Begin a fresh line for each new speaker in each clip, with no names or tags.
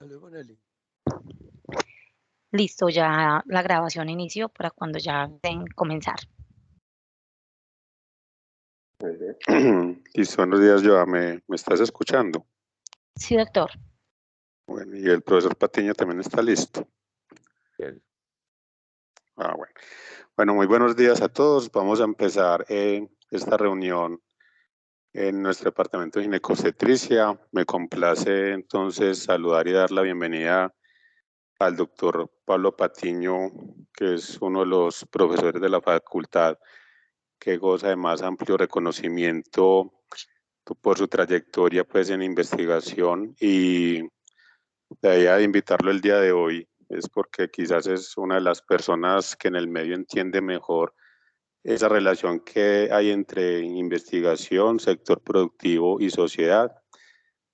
Luego, Nelly.
Listo, ya la grabación inició para cuando ya den comenzar.
Listo, buenos días, Joa. ¿Me estás escuchando?
Sí, doctor.
Bueno, y el profesor Patiño también está listo.
Bien.
Bueno. Bueno, muy buenos días a todos. Vamos a empezar esta reunión en nuestro departamento de ginecobstetricia. Me complace entonces saludar y dar la bienvenida al doctor Pablo Patiño, que es uno de los profesores de la facultad que goza de más amplio reconocimiento por su trayectoria pues en investigación, y la idea de invitarlo el día de hoy es porque quizás es una de las personas que en el medio entiende mejor esa relación que hay entre investigación, sector productivo y sociedad.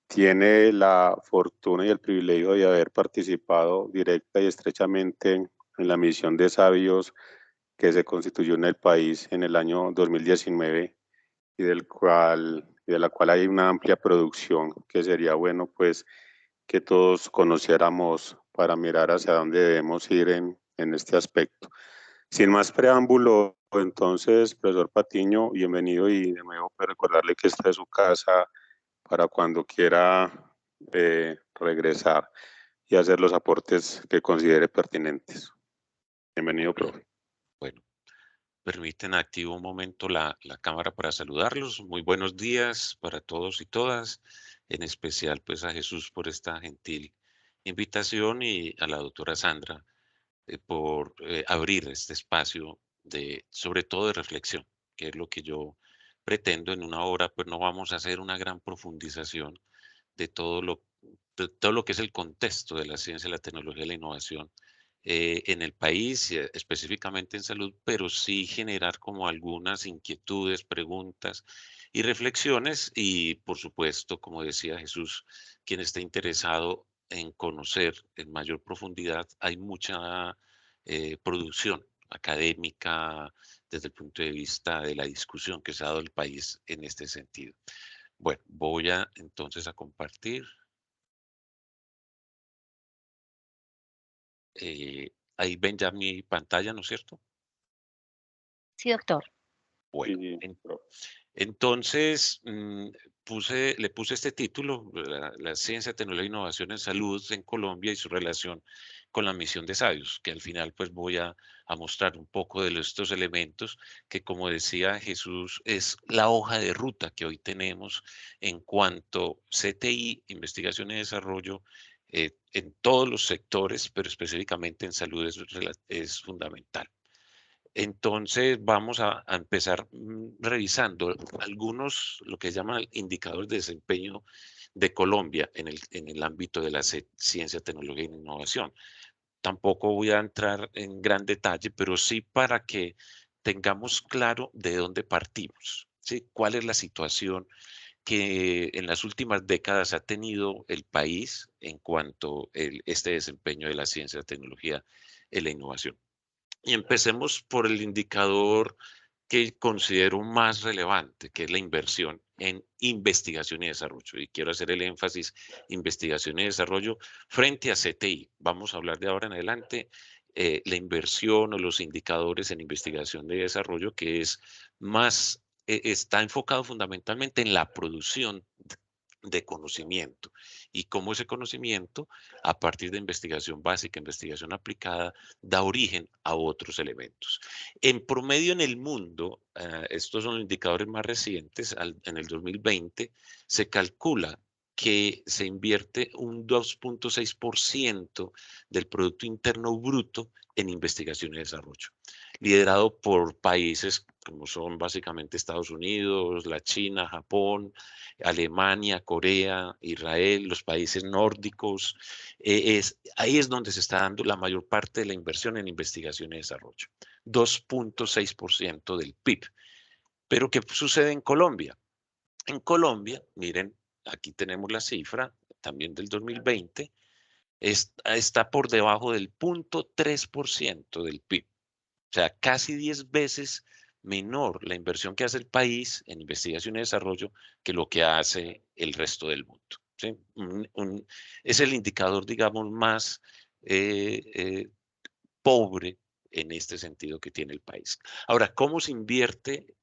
Tiene la fortuna y el privilegio de haber participado directa y estrechamente en la misión de sabios que se constituyó en el país en el año 2019 y de la cual hay una amplia producción que sería bueno pues que todos conociéramos para mirar hacia dónde debemos ir en este aspecto. Sin más preámbulo, entonces, profesor Patiño, bienvenido, y de nuevo pues recordarle que esta es su casa para cuando quiera regresar y hacer los aportes que considere pertinentes. Bienvenido, profe.
Bueno, permiten activo un momento la cámara para saludarlos. Muy buenos días para todos y todas, en especial pues a Jesús por esta gentil invitación y a la doctora Sandra por abrir este espacio sobre todo de reflexión, que es lo que yo pretendo en una hora. Pues no vamos a hacer una gran profundización de todo lo que es el contexto de la ciencia, la tecnología y la innovación en el país, específicamente en salud, pero sí generar como algunas inquietudes, preguntas y reflexiones. Y por supuesto, como decía Jesús, quien esté interesado en conocer en mayor profundidad, hay mucha producción académica desde el punto de vista de la discusión que se ha dado el país en este sentido. Bueno, voy entonces a compartir. Ahí ven ya mi pantalla, ¿no es cierto?
Sí, doctor.
Bueno,
Sí,
entonces le puse este título, la ciencia, tecnología e innovación en salud en Colombia y su relación con la misión de sabios, que al final pues voy a mostrar un poco de estos elementos que, como decía Jesús, es la hoja de ruta que hoy tenemos en cuanto CTI, investigación y desarrollo, en todos los sectores, pero específicamente en salud es fundamental. Entonces vamos a empezar revisando algunos, lo que se llama indicadores de desempeño de Colombia en el ámbito de la ciencia, tecnología e innovación. Tampoco voy a entrar en gran detalle, pero sí para que tengamos claro de dónde partimos, ¿sí? ¿Cuál es la situación que en las últimas décadas ha tenido el país en cuanto a este desempeño de la ciencia, tecnología y la innovación? Y empecemos por el indicador que considero más relevante, que es la inversión en investigación y desarrollo. Y quiero hacer el énfasis, investigación y desarrollo frente a CTI. Vamos a hablar de ahora en adelante la inversión o los indicadores en investigación y desarrollo, que es más, está enfocado fundamentalmente en la producción de conocimiento y cómo ese conocimiento, a partir de investigación básica, investigación aplicada, da origen a otros elementos. En promedio en el mundo, estos son los indicadores más recientes, en el 2020 se calcula que se invierte un 2.6% del Producto Interno Bruto en investigación y desarrollo, liderado por países como son básicamente Estados Unidos, la China, Japón, Alemania, Corea, Israel, los países nórdicos. Ahí es donde se está dando la mayor parte de la inversión en investigación y desarrollo, 2.6% del PIB. Pero ¿qué sucede en Colombia? En Colombia, miren, aquí tenemos la cifra también del 2020, está por debajo del 0.3% del PIB. O sea, casi 10 veces menor la inversión que hace el país en investigación y desarrollo que lo que hace el resto del mundo. ¿sí? Es el indicador, digamos, más pobre en este sentido que tiene el país. Ahora, ¿cómo se invierte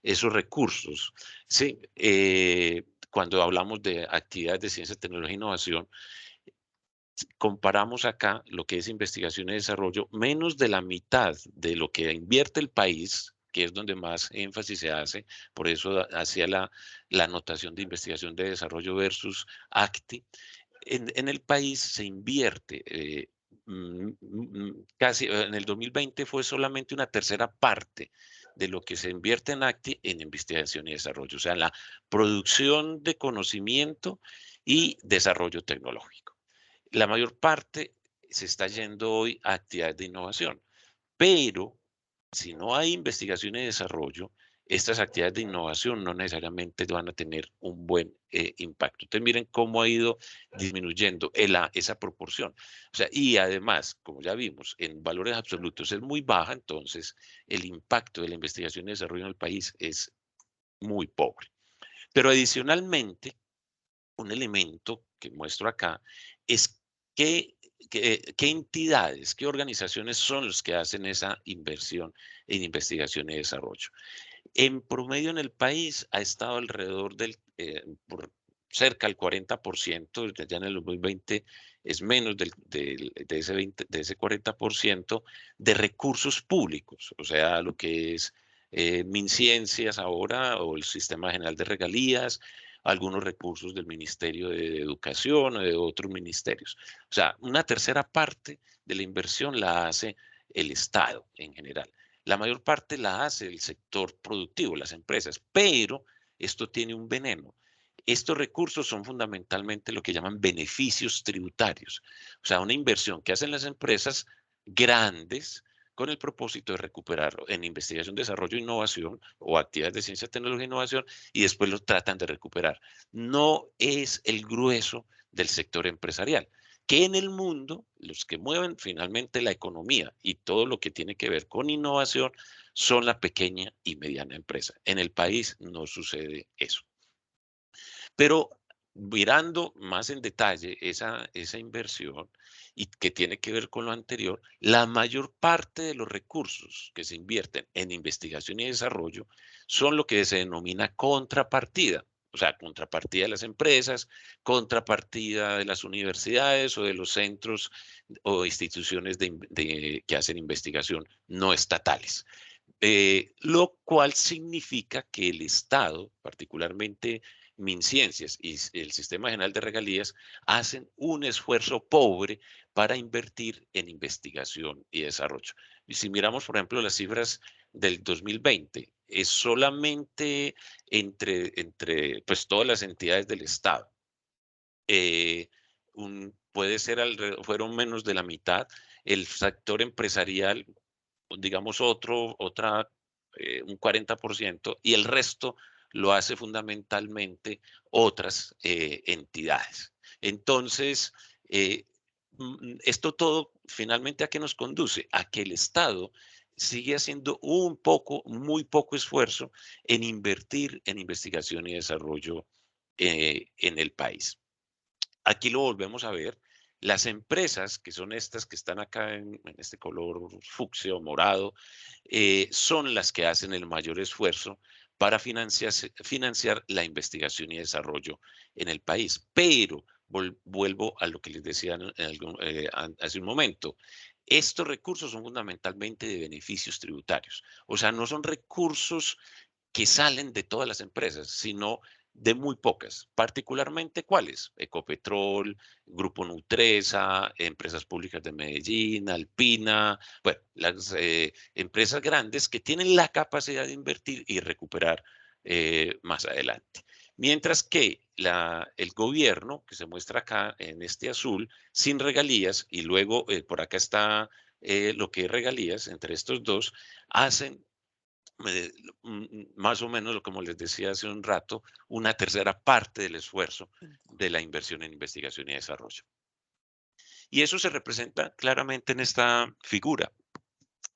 esos recursos? Sí, cuando hablamos de actividades de ciencia, tecnología e innovación, comparamos acá lo que es investigación y desarrollo, menos de la mitad de lo que invierte el país, que es donde más énfasis se hace, por eso hacía la anotación de investigación de desarrollo versus ACTI. En el país se invierte casi, en el 2020 fue solamente una tercera parte de lo que se invierte en ACTI en investigación y desarrollo, o sea, la producción de conocimiento y desarrollo tecnológico. La mayor parte se está yendo hoy a actividades de innovación, pero si no hay investigación y desarrollo, estas actividades de innovación no necesariamente van a tener un buen impacto. Entonces miren cómo ha ido disminuyendo esa proporción. O sea, y además, como ya vimos, en valores absolutos es muy baja, entonces el impacto de la investigación y desarrollo en el país es muy pobre. Pero adicionalmente, un elemento que muestro acá es qué entidades, qué organizaciones son los que hacen esa inversión en investigación y desarrollo. En promedio en el país ha estado alrededor por cerca del 40%, ya en el 2020 es menos de ese 40% de recursos públicos, o sea, lo que es MinCiencias ahora o el Sistema General de Regalías, algunos recursos del Ministerio de Educación o de otros ministerios. O sea, una tercera parte de la inversión la hace el Estado en general. La mayor parte la hace el sector productivo, las empresas, pero esto tiene un veneno. Estos recursos son fundamentalmente lo que llaman beneficios tributarios, o sea, una inversión que hacen las empresas grandes con el propósito de recuperarlo en investigación, desarrollo, innovación o actividades de ciencia, tecnología e innovación y después lo tratan de recuperar. No es el grueso del sector empresarial, que en el mundo, los que mueven finalmente la economía y todo lo que tiene que ver con innovación son la pequeña y mediana empresa. En el país no sucede eso. Pero mirando más en detalle esa inversión y que tiene que ver con lo anterior, la mayor parte de los recursos que se invierten en investigación y desarrollo son lo que se denomina contrapartida. O sea, contrapartida de las empresas, contrapartida de las universidades o de los centros o instituciones que hacen investigación no estatales. Lo cual significa que el Estado, particularmente MinCiencias y el Sistema General de Regalías, hacen un esfuerzo pobre para invertir en investigación y desarrollo. Y si miramos, por ejemplo, las cifras del 2020, es solamente entre pues, todas las entidades del Estado. Puede ser fueron menos de la mitad. El sector empresarial, digamos, un 40%, y el resto lo hace fundamentalmente otras entidades. Entonces, esto todo finalmente ¿a qué nos conduce? A que el Estado sigue haciendo muy poco esfuerzo en invertir en investigación y desarrollo en el país. Aquí lo volvemos a ver. Las empresas, que son estas que están acá en este color fucsia o morado, son las que hacen el mayor esfuerzo para financiar la investigación y desarrollo en el país. Pero vuelvo a lo que les decía hace un momento. Estos recursos son fundamentalmente de beneficios tributarios. O sea, no son recursos que salen de todas las empresas, sino de muy pocas, particularmente ¿cuáles? Ecopetrol, Grupo Nutresa, Empresas Públicas de Medellín, Alpina, bueno, las empresas grandes que tienen la capacidad de invertir y recuperar más adelante. Mientras que el gobierno, que se muestra acá en este azul, sin regalías, y luego por acá está lo que es regalías, entre estos dos, hacen más o menos, como les decía hace un rato, una tercera parte del esfuerzo de la inversión en investigación y desarrollo. Y eso se representa claramente en esta figura.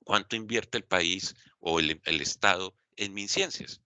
¿Cuánto invierte el país o el Estado en MinCiencias?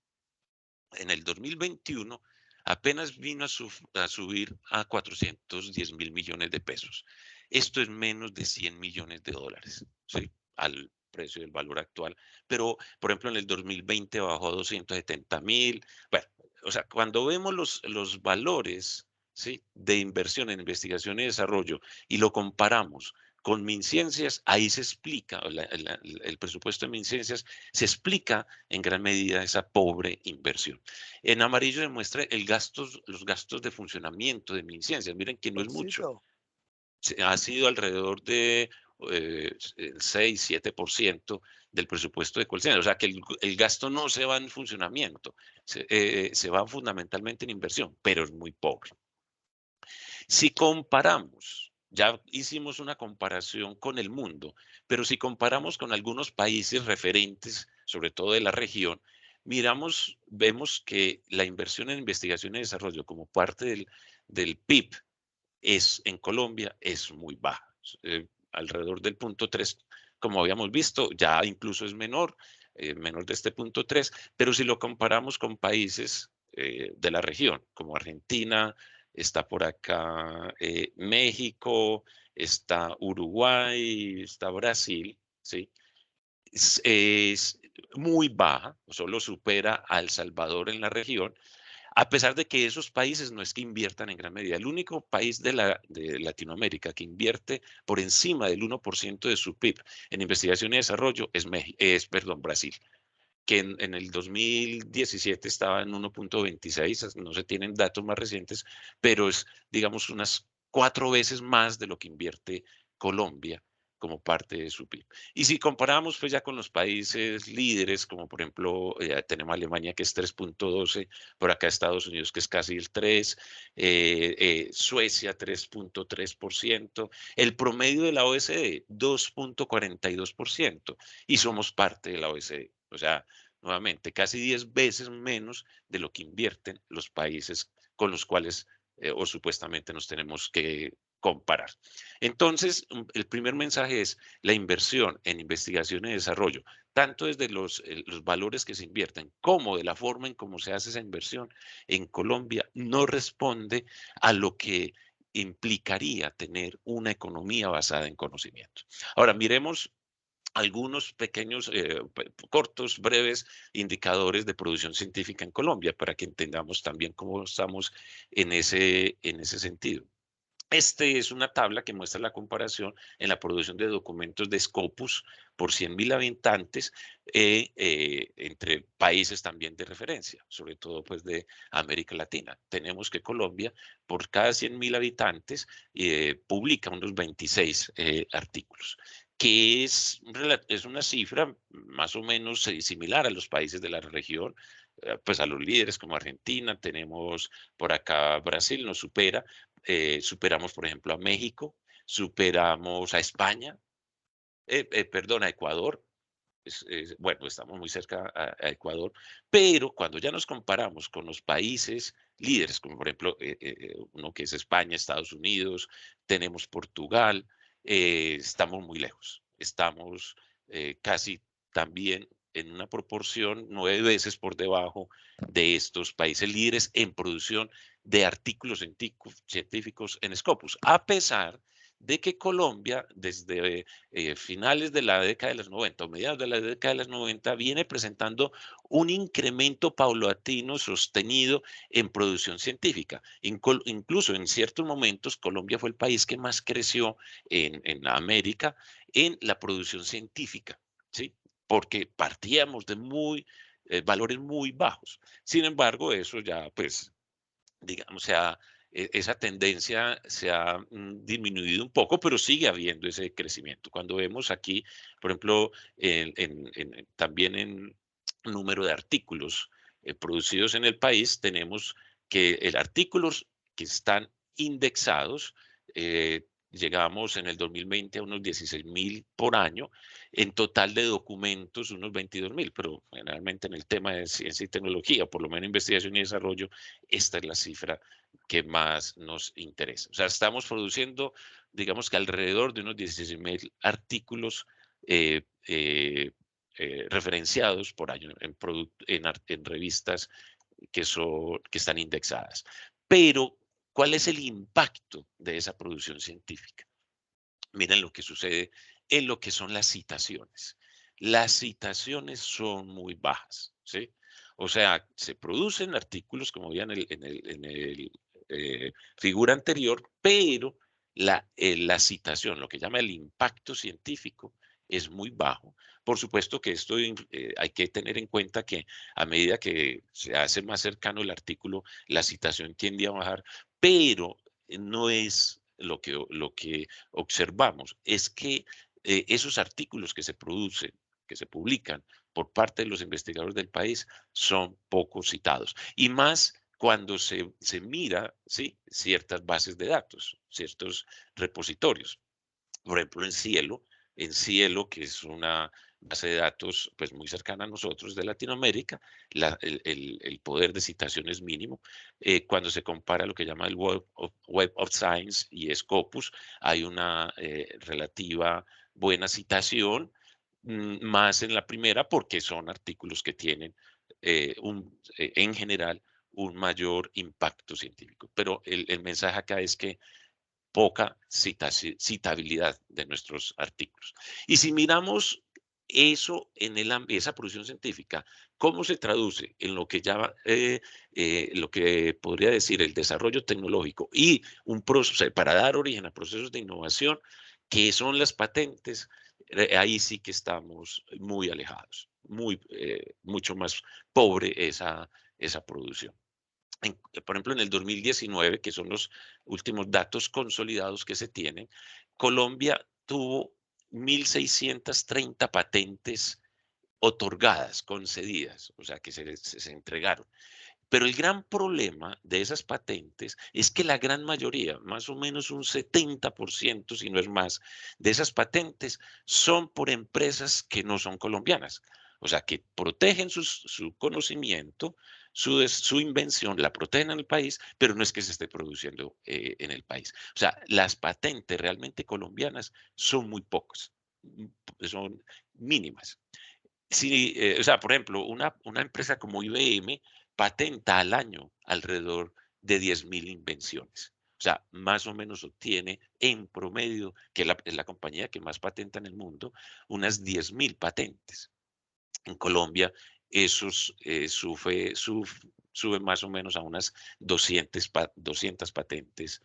en el 2021 apenas vino a subir a 410.000 millones de pesos. Esto es menos de 100 millones de dólares, ¿sí? Al precio del valor actual. Pero, por ejemplo, en el 2020 bajó a 270.000. Bueno, o sea, cuando vemos los valores, ¿sí?, de inversión en investigación y desarrollo y lo comparamos con MinCiencias, ahí se explica, el presupuesto de MinCiencias se explica en gran medida esa pobre inversión. En amarillo demuestra los gastos de funcionamiento de MinCiencias. Miren que no es mucho. Ha sido alrededor de el 6-7% del presupuesto de Colcena. O sea que el gasto no se va en funcionamiento, se va fundamentalmente en inversión, pero es muy pobre. Si comparamos, ya hicimos una comparación con el mundo, pero si comparamos con algunos países referentes, sobre todo de la región, vemos que la inversión en investigación y desarrollo como parte del PIB en Colombia es muy baja, alrededor del 0.3, como habíamos visto, ya incluso es menor de este 0.3, pero si lo comparamos con países de la región, como Argentina, está por acá México, está Uruguay, está Brasil, ¿sí? Es muy baja, solo supera a El Salvador en la región, a pesar de que esos países no es que inviertan en gran medida. El único país de Latinoamérica que invierte por encima del 1% de su PIB en investigación y desarrollo es Brasil, que en el 2017 estaba en 1.26, no se tienen datos más recientes, pero es, digamos, unas 4 veces más de lo que invierte Colombia como parte de su PIB. Y si comparamos pues ya con los países líderes, como por ejemplo tenemos Alemania que es 3.12, por acá Estados Unidos que es casi el 3, Suecia 3.3%, el promedio de la OECD 2.42%, y somos parte de la OECD. O sea, nuevamente, casi 10 veces menos de lo que invierten los países con los cuales o supuestamente nos tenemos que comparar. Entonces, el primer mensaje es la inversión en investigación y desarrollo, tanto desde los valores que se invierten como de la forma en cómo se hace esa inversión en Colombia, no responde a lo que implicaría tener una economía basada en conocimiento. Ahora, miremos algunos pequeños, cortos, breves indicadores de producción científica en Colombia para que entendamos también cómo estamos en ese sentido. Este es una tabla que muestra la comparación en la producción de documentos de Scopus por 100.000 habitantes entre países también de referencia, sobre todo pues de América Latina. Tenemos que Colombia, por cada 100.000 habitantes, publica unos 26 artículos, que es una cifra más o menos similar a los países de la región, pues a los líderes como Argentina, tenemos por acá Brasil, nos supera, superamos, por ejemplo, a México, superamos a España, perdón, a Ecuador. Bueno, estamos muy cerca a Ecuador, pero cuando ya nos comparamos con los países líderes, como por ejemplo uno que es España, Estados Unidos, tenemos Portugal, estamos muy lejos. Estamos casi también en una proporción 9 veces por debajo de estos países líderes en producción de artículos científicos en Scopus, a pesar de que Colombia desde finales de la década de los 90 o mediados de la década de los 90 viene presentando un incremento paulatino sostenido en producción científica. Incluso en ciertos momentos Colombia fue el país que más creció en América en la producción científica, ¿sí? Porque partíamos de valores muy bajos. Sin embargo, eso ya pues digamos, esa tendencia se ha disminuido un poco, pero sigue habiendo ese crecimiento. Cuando vemos aquí, por ejemplo, también en número de artículos producidos en el país, tenemos que artículos que están indexados, llegamos en el 2020 a unos 16.000 por año, en total de documentos unos 22.000, pero generalmente en el tema de ciencia y tecnología, por lo menos investigación y desarrollo, esta es la cifra que más nos interesa. O sea, estamos produciendo, digamos que alrededor de unos 16.000 artículos referenciados por año en revistas que están indexadas. Pero, ¿cuál es el impacto de esa producción científica? Miren lo que sucede en lo que son las citaciones. Las citaciones son muy bajas, ¿sí? O sea, se producen artículos, como veían en el figura anterior, pero la citación, lo que llama el impacto científico, es muy bajo. Por supuesto que esto hay que tener en cuenta que a medida que se hace más cercano el artículo, la citación tiende a bajar, pero no es lo que observamos, es que esos artículos que se producen, que se publican por parte de los investigadores del país, son poco citados. Y más cuando se mira, ¿sí?, ciertas bases de datos, ciertos repositorios. Por ejemplo, en Cielo, que es una base de datos pues muy cercana a nosotros de Latinoamérica, el poder de citación es mínimo. Cuando se compara lo que llama el Web of Science y Scopus, hay una relativa buena citación, más en la primera porque son artículos que tienen en general un mayor impacto científico. Pero el mensaje acá es que poca citabilidad de nuestros artículos. Y si miramos eso en esa producción científica, ¿cómo se traduce en lo que llama, lo que podría decir el desarrollo tecnológico y un proceso para dar origen a procesos de innovación, que son las patentes? Ahí sí que estamos muy alejados, mucho más pobre esa producción. Por ejemplo, en el 2019, que son los últimos datos consolidados que se tienen, Colombia tuvo 1.630 patentes otorgadas, concedidas, o sea, que se entregaron. Pero el gran problema de esas patentes es que la gran mayoría, más o menos un 70%, si no es más, de esas patentes son por empresas que no son colombianas. O sea, que protegen su conocimiento, su invención, la protegen en el país, pero no es que se esté produciendo en el país. O sea, las patentes realmente colombianas son muy pocas, son mínimas. Sí, o sea, por ejemplo, una empresa como IBM patenta al año alrededor de 10.000 invenciones. O sea, más o menos obtiene en promedio, que es la compañía que más patenta en el mundo, unas 10.000 patentes. En Colombia, eso sube más o menos a unas 200 patentes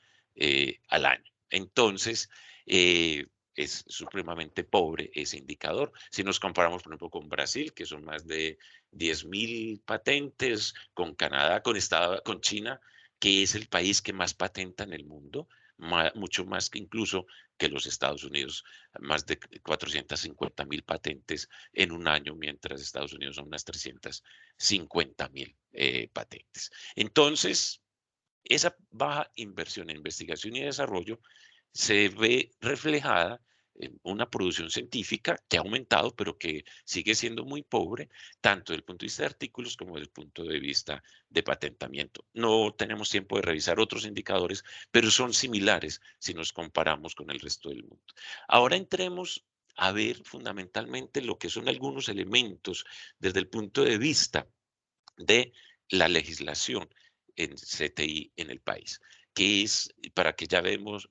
al año. Entonces, es supremamente pobre ese indicador. Si nos comparamos, por ejemplo, con Brasil, que son más de 10.000 patentes, con Canadá, con China, que es el país que más patenta en el mundo, mucho más que incluso que los Estados Unidos, más de 450.000 patentes en un año, mientras Estados Unidos son unas 350.000 patentes. Entonces, esa baja inversión en investigación y desarrollo se ve reflejada en una producción científica que ha aumentado, pero que sigue siendo muy pobre, tanto desde el punto de vista de artículos como desde el punto de vista de patentamiento. No tenemos tiempo de revisar otros indicadores, pero son similares si nos comparamos con el resto del mundo. Ahora entremos a ver fundamentalmente lo que son algunos elementos desde el punto de vista de la legislación en CTI en el país, que es para que ya veamos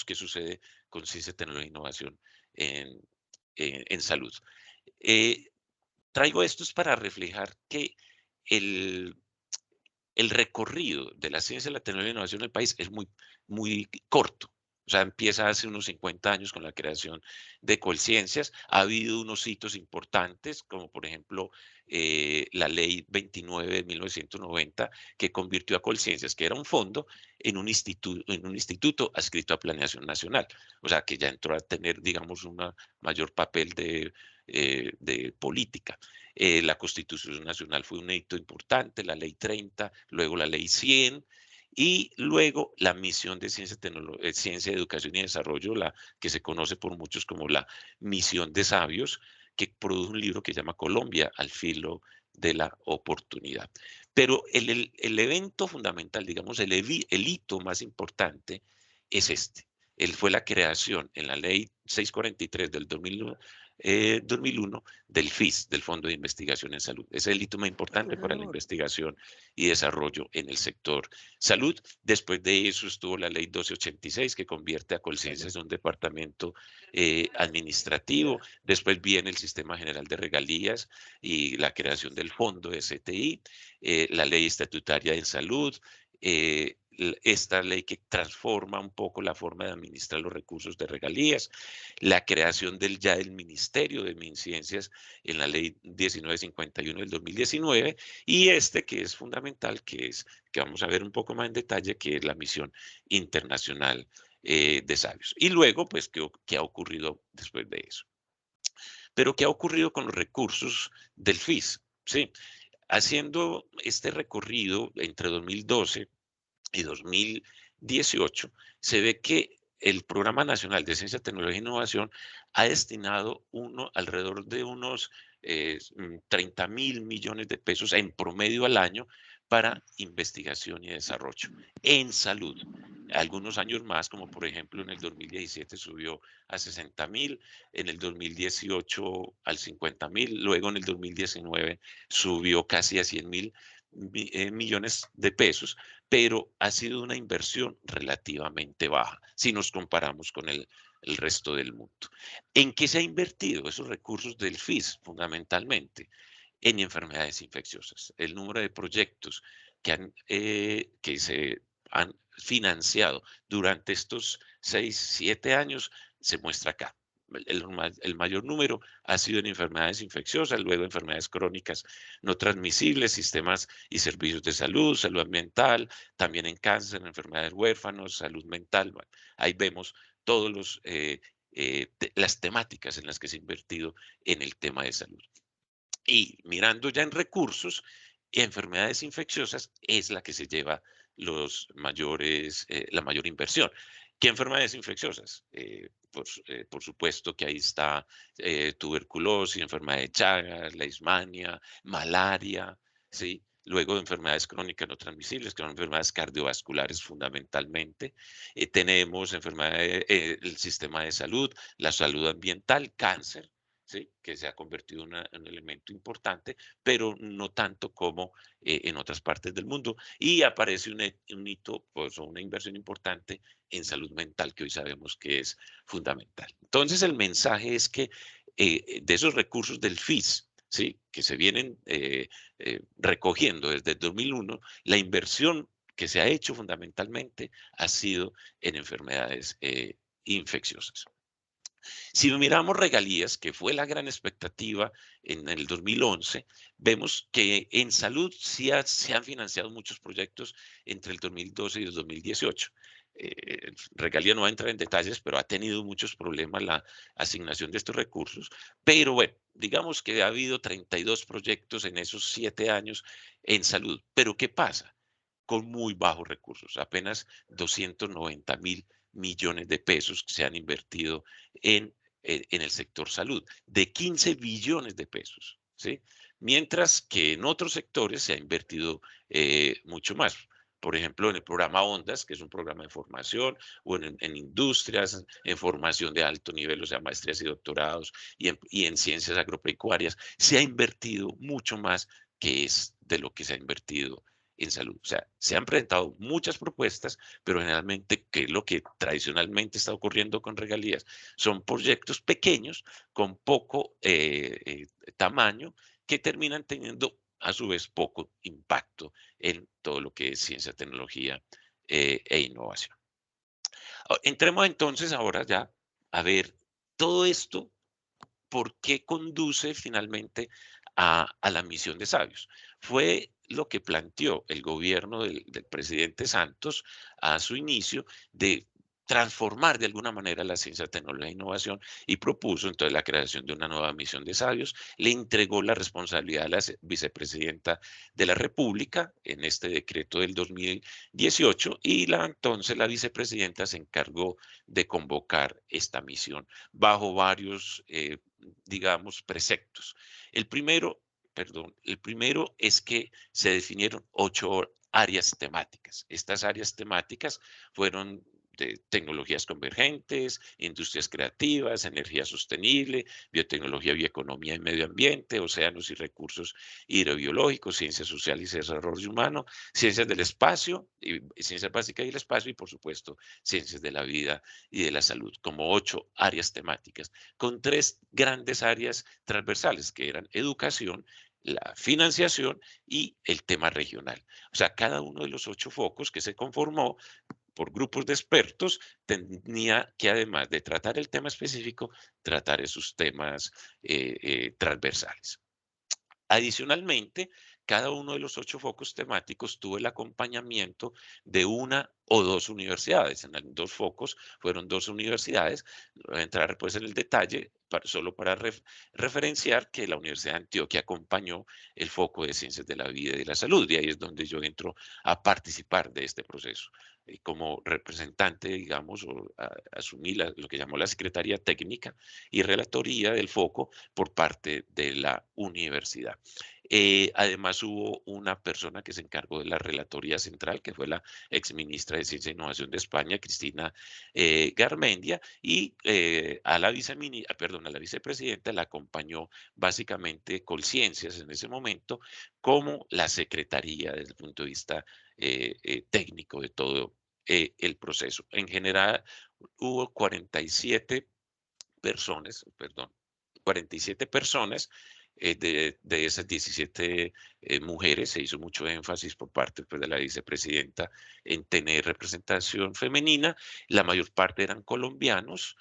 qué sucede con ciencia, tecnología e innovación en salud. Traigo esto para reflejar que el, el recorrido de la ciencia, la tecnología y la innovación en el país es muy corto. O sea, empieza hace unos 50 años con la creación de Colciencias. Ha habido unos hitos importantes, como por ejemplo la Ley 29 de 1990, que convirtió a Colciencias, que era un fondo, en un instituto adscrito a Planeación Nacional. O sea, que ya entró a tener, digamos, un mayor papel de política. La Constitución Nacional fue un hito importante, la Ley 30, luego la Ley 100, y luego la misión de ciencia, educación y desarrollo, la que se conoce por muchos como la misión de sabios, que produjo un libro que se llama Colombia al filo de la oportunidad. Pero el evento fundamental, digamos, el hito más importante es este. Fue la creación en la ley 643 del 2009 2001 del FIS, del Fondo de Investigación en Salud. Es el hito más importante para la investigación y desarrollo en el sector salud. Después de eso estuvo la ley 1286 que convierte a Colciencias en un departamento administrativo. Después viene el Sistema General de Regalías y la creación del Fondo STI, la ley estatutaria en salud, esta ley que transforma un poco la forma de administrar los recursos de regalías, la creación del Ministerio de MinCiencias en la ley 1951 del 2019 y que es fundamental, que vamos a ver un poco más en detalle, que es la misión internacional de sabios. Y luego, pues, ¿qué ha ocurrido después de eso? Pero ¿qué ha ocurrido con los recursos del FIS? Sí, haciendo este recorrido entre 2012 y 2018, se ve que el Programa Nacional de Ciencia, Tecnología e Innovación ha destinado alrededor de unos 30.000 millones de pesos en promedio al año para investigación y desarrollo en salud. Algunos años más, como por ejemplo en el 2017 subió a 60.000, en el 2018 al 50.000, luego en el 2019 subió casi a 100.000 millones de pesos, pero ha sido una inversión relativamente baja si nos comparamos con el resto del mundo. ¿En qué se ha invertido esos recursos del FIS? Fundamentalmente en enfermedades infecciosas. El número de proyectos que se han financiado durante estos 6, 7 años se muestra acá. El mayor número ha sido en enfermedades infecciosas, luego enfermedades crónicas no transmisibles, sistemas y servicios de salud, salud ambiental, también en cáncer, en enfermedades huérfanos, salud mental. Bueno, ahí vemos todas las temáticas en las que se ha invertido en el tema de salud. Y mirando ya en recursos, enfermedades infecciosas es la que se lleva la mayor inversión. ¿Qué enfermedades infecciosas? Por supuesto que ahí está tuberculosis, enfermedad de Chagas, leishmania, malaria, ¿sí? Luego enfermedades crónicas no transmisibles, que son enfermedades cardiovasculares fundamentalmente. Tenemos el sistema de salud, la salud ambiental, cáncer, ¿sí? Que se ha convertido en un elemento importante, pero no tanto como en otras partes del mundo. Y aparece un hito, pues, o una inversión importante en salud mental, que hoy sabemos que es fundamental. Entonces, el mensaje es que de esos recursos del FIS, ¿sí? Que se vienen recogiendo desde el 2001, la inversión que se ha hecho fundamentalmente ha sido en enfermedades infecciosas. Si miramos regalías, que fue la gran expectativa en el 2011, vemos que en salud sí se han financiado muchos proyectos entre el 2012 y el 2018. Regalía no va a entrar en detalles, pero ha tenido muchos problemas la asignación de estos recursos. Pero bueno, digamos que ha habido 32 proyectos en esos 7 años en salud. Pero ¿qué pasa? Con muy bajos recursos, apenas 290.000 millones de pesos que se han invertido en el sector salud, de 15 billones de pesos, ¿sí? Mientras que en otros sectores se ha invertido mucho más. Por ejemplo, en el programa Ondas, que es un programa de formación, o en industrias, en formación de alto nivel, o sea, maestrías y doctorados, y en ciencias agropecuarias, se ha invertido mucho más que es de lo que se ha invertido en salud. O sea, se han presentado muchas propuestas, pero generalmente, ¿qué es lo que tradicionalmente está ocurriendo con regalías? Son proyectos pequeños, con poco tamaño, que terminan teniendo a su vez poco impacto en todo lo que es ciencia, tecnología e innovación. Entremos entonces ahora ya a ver todo esto, ¿por qué conduce finalmente a la misión de sabios? Fue lo que planteó el gobierno del presidente Santos a su inicio, de transformar de alguna manera la ciencia, tecnología e innovación, y propuso entonces la creación de una nueva misión de sabios. Le entregó la responsabilidad a la vicepresidenta de la República en este decreto del 2018, y entonces la vicepresidenta se encargó de convocar esta misión bajo varios digamos, preceptos. El primero es que se definieron 8 áreas temáticas. Estas áreas temáticas fueron de tecnologías convergentes, industrias creativas, energía sostenible, biotecnología, bioeconomía y medio ambiente, océanos y recursos hidrobiológicos, ciencias sociales y desarrollo humano, ciencias del espacio, y ciencias básicas y el espacio, y por supuesto, ciencias de la vida y de la salud, como 8 áreas temáticas, con 3 grandes áreas transversales, que eran educación, la financiación y el tema regional. O sea, cada uno de los 8 focos que se conformó por grupos de expertos tenía que, además de tratar el tema específico, tratar esos temas transversales. Adicionalmente, cada uno de los 8 focos temáticos tuvo el acompañamiento de 1 o 2 universidades. En 2 focos fueron 2 universidades. No voy a entrar pues en el detalle, solo para referenciar que la Universidad de Antioquia acompañó el foco de Ciencias de la Vida y de la Salud, y ahí es donde yo entro a participar de este proceso. Como representante, digamos, asumí lo que llamó la Secretaría Técnica y Relatoría del foco por parte de la universidad. Además, hubo una persona que se encargó de la relatoría central, que fue la exministra de Ciencia e Innovación de España, Cristina Garmendia, y a la vicepresidenta la acompañó básicamente Colciencias en ese momento, como la secretaría desde el punto de vista técnico de todo el proceso. En general, hubo 47 personas, perdón, 47 personas. De esas 17 mujeres, se hizo mucho énfasis por parte pues, de la vicepresidenta en tener representación femenina. La mayor parte eran colombianos,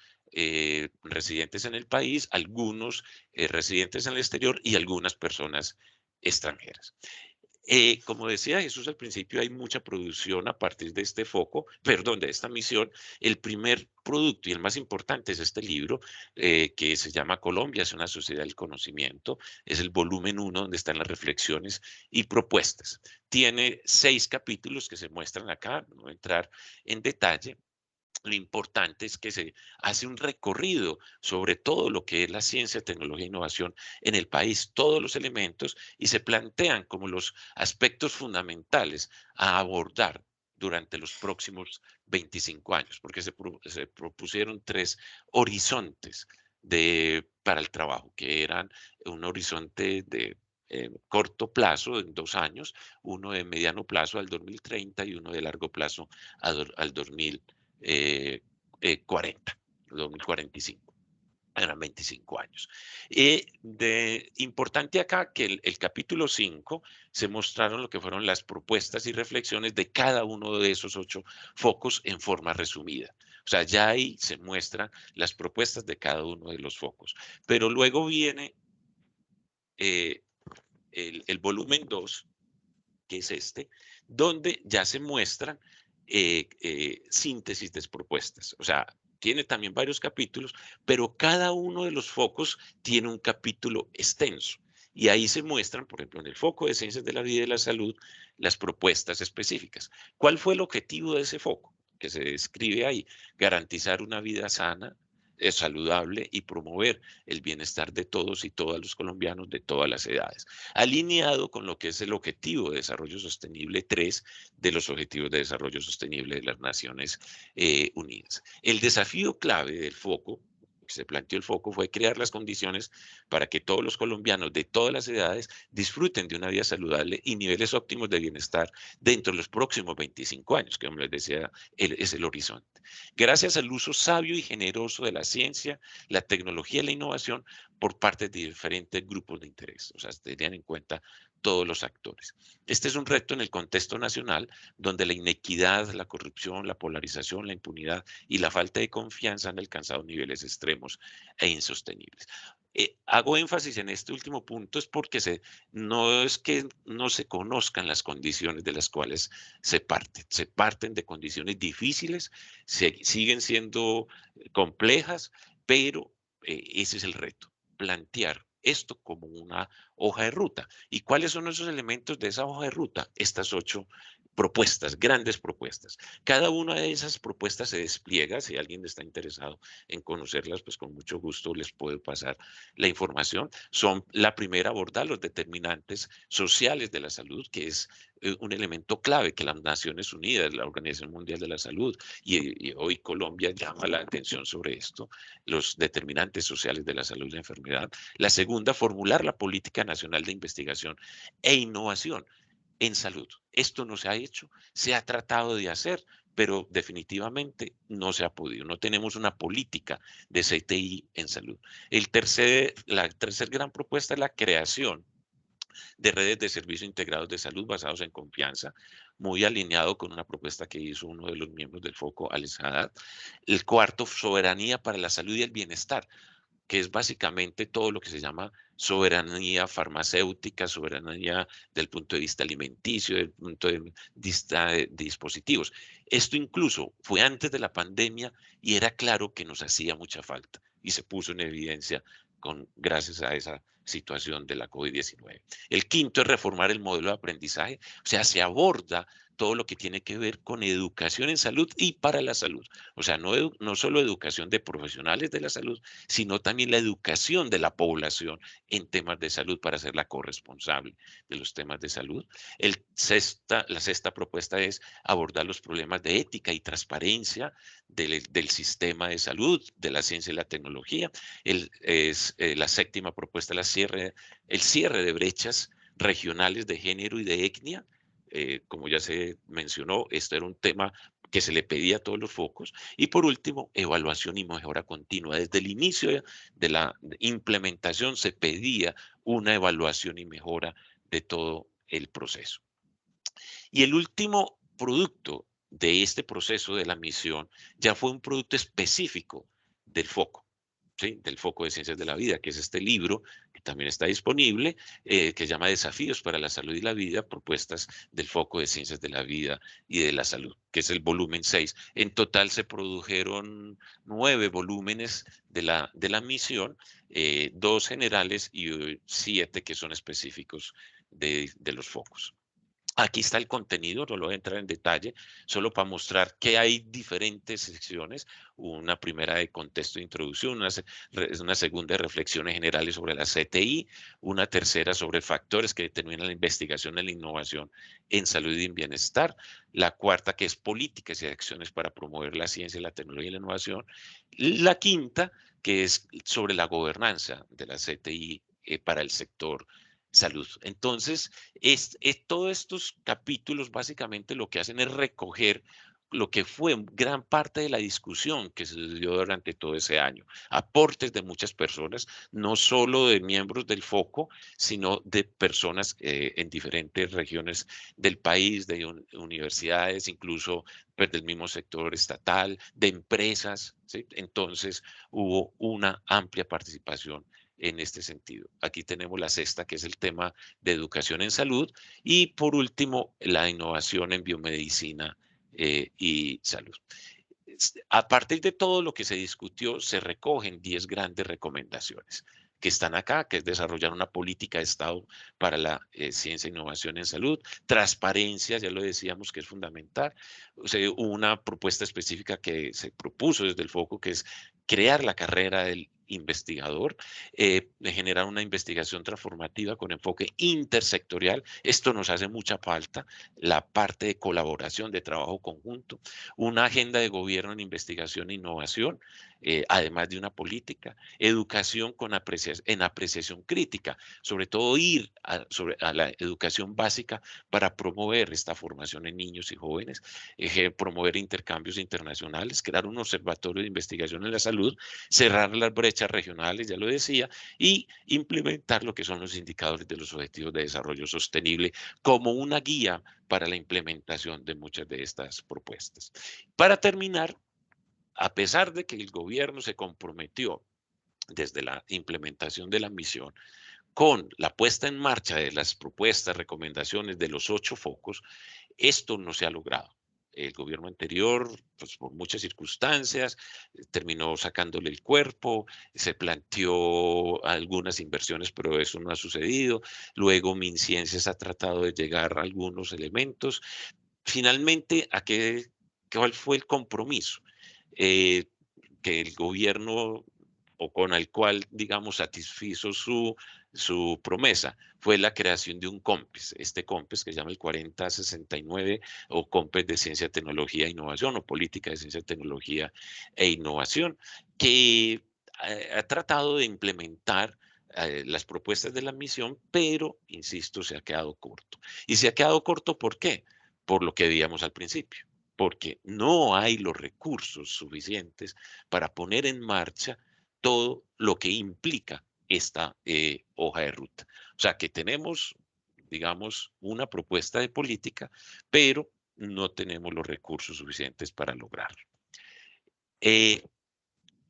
residentes en el país, algunos residentes en el exterior y algunas personas extranjeras. Como decía Jesús al principio, hay mucha producción a partir de este foco, perdón, de esta misión. El primer producto y el más importante es este libro que se llama Colombia es una sociedad del conocimiento. Es el volumen 1 donde están las reflexiones y propuestas. Tiene 6 capítulos que se muestran acá, no voy a entrar en detalle. Lo importante es que se hace un recorrido sobre todo lo que es la ciencia, tecnología e innovación en el país, todos los elementos, y se plantean como los aspectos fundamentales a abordar durante los próximos 25 años, porque se propusieron 3 horizontes para el trabajo, que eran un horizonte de corto plazo, en 2 años, uno de mediano plazo al 2030 y uno de largo plazo al 2040, 2045. Eran 25 años. Importante acá que el capítulo 5 se mostraron lo que fueron las propuestas y reflexiones de cada uno de esos 8 focos en forma resumida. O sea, ya ahí se muestran las propuestas de cada uno de los focos. Pero luego viene el volumen 2, que es este, donde ya se muestran síntesis de propuestas. O sea, tiene también varios capítulos, pero cada uno de los focos tiene un capítulo extenso. Y ahí se muestran, por ejemplo, en el foco de Ciencias de la Vida y de la Salud, las propuestas específicas. ¿Cuál fue el objetivo de ese foco? Que se describe ahí: garantizar una vida sana, saludable y promover el bienestar de todos y todas los colombianos de todas las edades, alineado con lo que es el Objetivo de Desarrollo Sostenible 3 de los Objetivos de Desarrollo Sostenible de las Naciones Unidas. El desafío clave del foco, que se planteó el foco, fue crear las condiciones para que todos los colombianos de todas las edades disfruten de una vida saludable y niveles óptimos de bienestar dentro de los próximos 25 años, que como les decía, es el horizonte. Gracias al uso sabio y generoso de la ciencia, la tecnología y la innovación por parte de diferentes grupos de interés. O sea, se tenían en cuenta todos los actores. Este es un reto en el contexto nacional, donde la inequidad, la corrupción, la polarización, la impunidad y la falta de confianza han alcanzado niveles extremos e insostenibles. Hago énfasis en este último punto es porque no es que no se conozcan las condiciones de las cuales se parten de condiciones difíciles, siguen siendo complejas, pero ese es el reto, plantear esto como una hoja de ruta. ¿Y cuáles son esos elementos de esa hoja de ruta? Estas 8 propuestas, grandes propuestas. Cada una de esas propuestas se despliega. Si alguien está interesado en conocerlas, pues con mucho gusto les puedo pasar la información. Son la primera, abordar los determinantes sociales de la salud, que es un elemento clave que las Naciones Unidas, la Organización Mundial de la Salud y hoy Colombia llama la atención sobre esto, los determinantes sociales de la salud y la enfermedad. La segunda, formular la política nacional de investigación e innovación en salud. Esto no se ha hecho, se ha tratado de hacer, pero definitivamente no se ha podido. No tenemos una política de CTI en salud. La tercera gran propuesta es la creación de redes de servicios integrados de salud basados en confianza, muy alineado con una propuesta que hizo uno de los miembros del FOCO, Alex Haddad. El cuarto, soberanía para la salud y el bienestar, que es básicamente todo lo que se llama soberanía farmacéutica, soberanía del punto de vista alimenticio, del punto de vista de dispositivos. Esto incluso fue antes de la pandemia y era claro que nos hacía mucha falta y se puso en evidencia gracias a esa situación de la COVID-19. El quinto es reformar el modelo de aprendizaje, o sea, se aborda todo lo que tiene que ver con educación en salud y para la salud. O sea, no solo educación de profesionales de la salud, sino también la educación de la población en temas de salud para hacerla corresponsable de los temas de salud. La sexta propuesta es abordar los problemas de ética y transparencia del sistema de salud, de la ciencia y la tecnología. La séptima propuesta, el cierre de brechas regionales de género y de etnia. Como ya se mencionó, esto era un tema que se le pedía a todos los focos. Y por último, evaluación y mejora continua. Desde el inicio de la implementación se pedía una evaluación y mejora de todo el proceso. Y el último producto de este proceso de la misión ya fue un producto específico del foco. ¿Sí? Del Foco de Ciencias de la Vida, que es este libro que también está disponible, que se llama Desafíos para la Salud y la Vida, propuestas del Foco de Ciencias de la Vida y de la Salud, que es el volumen 6. En total se produjeron 9 volúmenes de la misión, 2 generales y 7 que son específicos de los focos. Aquí está el contenido, no lo voy a entrar en detalle, solo para mostrar que hay diferentes secciones. Una primera de contexto de introducción, una segunda de reflexiones generales sobre la CTI, una tercera sobre factores que determinan la investigación y la innovación en salud y en bienestar, la cuarta que es políticas y acciones para promover la ciencia, la tecnología y la innovación, la quinta que es sobre la gobernanza de la CTI para el sector salud. Entonces, todos estos capítulos básicamente lo que hacen es recoger lo que fue gran parte de la discusión que se dio durante todo ese año. Aportes de muchas personas, no solo de miembros del FOCO, sino de personas en diferentes regiones del país, de universidades, incluso pues, del mismo sector estatal, de empresas, ¿sí? Entonces, hubo una amplia participación en este sentido. Aquí tenemos la sexta, que es el tema de educación en salud, y por último, la innovación en biomedicina y salud. A partir de todo lo que se discutió, se recogen 10 grandes recomendaciones que están acá, que es desarrollar una política de Estado para la ciencia e innovación en salud, transparencia, ya lo decíamos que es fundamental, o sea, una propuesta específica que se propuso desde el foco, que es crear la carrera del investigador, generar una investigación transformativa con enfoque intersectorial. Esto nos hace mucha falta, la parte de colaboración, de trabajo conjunto, una agenda de gobierno en investigación e innovación, además de una política, educación en apreciación crítica, sobre todo ir a la educación básica para promover esta formación en niños y jóvenes, promover intercambios internacionales, crear un observatorio de investigación en la salud, cerrar las brechas regionales, ya lo decía, y implementar lo que son los indicadores de los objetivos de desarrollo sostenible como una guía para la implementación de muchas de estas propuestas. Para terminar, a pesar de que el gobierno se comprometió desde la implementación de la misión con la puesta en marcha de las propuestas, recomendaciones de los 8 focos, esto no se ha logrado. El gobierno anterior, pues por muchas circunstancias, terminó sacándole el cuerpo, se planteó algunas inversiones, pero eso no ha sucedido. Luego MinCiencias ha tratado de llegar a algunos elementos, finalmente, ¿cuál fue el compromiso que el gobierno o con el cual, digamos, satisfizo su promesa? Fue la creación de un COMPES, este COMPES que se llama el 4069 o COMPES de Ciencia, Tecnología e Innovación o Política de Ciencia, Tecnología e Innovación, que ha tratado de implementar las propuestas de la misión, pero, insisto, se ha quedado corto. Y se ha quedado corto, ¿por qué? Por lo que veíamos al principio, porque no hay los recursos suficientes para poner en marcha todo lo que implica esta hoja de ruta. O sea, que tenemos, digamos, una propuesta de política, pero no tenemos los recursos suficientes para lograrlo.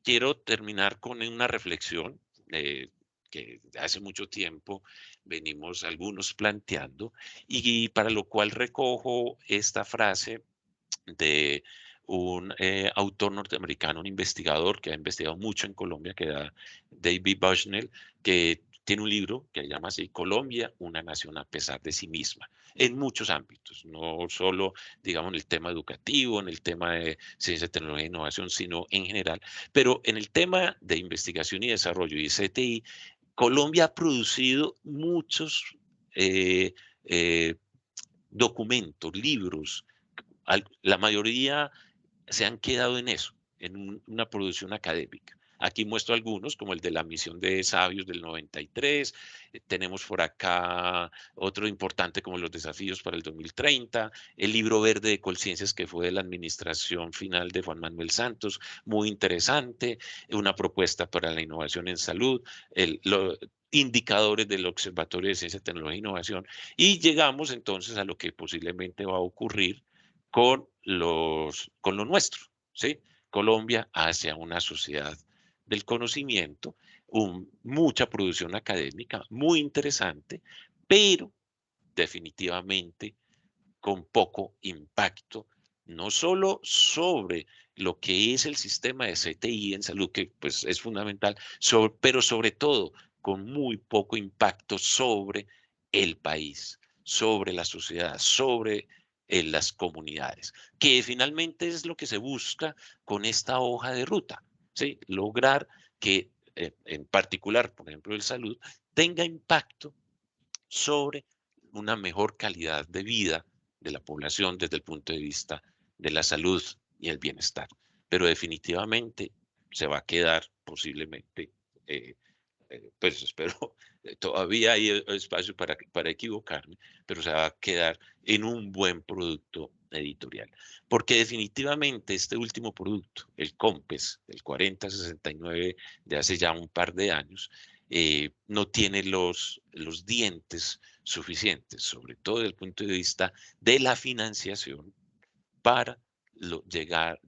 Quiero terminar con una reflexión que hace mucho tiempo venimos algunos planteando y para lo cual recojo esta frase de un autor norteamericano, un investigador que ha investigado mucho en Colombia, que era David Bushnell, que tiene un libro que se llama así, Colombia, una nación a pesar de sí misma, en muchos ámbitos, no solo, digamos, en el tema educativo, en el tema de ciencia, tecnología e innovación, sino en general. Pero en el tema de investigación y desarrollo y CTI, Colombia ha producido muchos documentos, libros, la mayoría se han quedado en eso, en una producción académica. Aquí muestro algunos, como el de la misión de Sabios del 93. Tenemos por acá otro importante como los desafíos para el 2030. El libro verde de Colciencias, que fue de la administración final de Juan Manuel Santos, muy interesante. Una propuesta para la innovación en salud. Los indicadores del Observatorio de Ciencia, Tecnología e Innovación. Y llegamos entonces a lo que posiblemente va a ocurrir con lo nuestro, ¿sí? Colombia hacia una sociedad del conocimiento, mucha producción académica, muy interesante, pero definitivamente con poco impacto, no solo sobre lo que es el sistema de CTI en salud, que pues es fundamental, pero sobre todo con muy poco impacto sobre el país, sobre la sociedad, sobre las comunidades, que finalmente es lo que se busca con esta hoja de ruta, ¿sí? Lograr que, en particular, por ejemplo, el salud, tenga impacto sobre una mejor calidad de vida de la población desde el punto de vista de la salud y el bienestar. Pero definitivamente se va a quedar posiblemente, pues espero, todavía hay espacio para equivocarme, pero se va a quedar en un buen producto editorial. Porque definitivamente este último producto, el COMPES, el 4069 de hace ya un par de años, no tiene los dientes suficientes, sobre todo desde el punto de vista de la financiación, para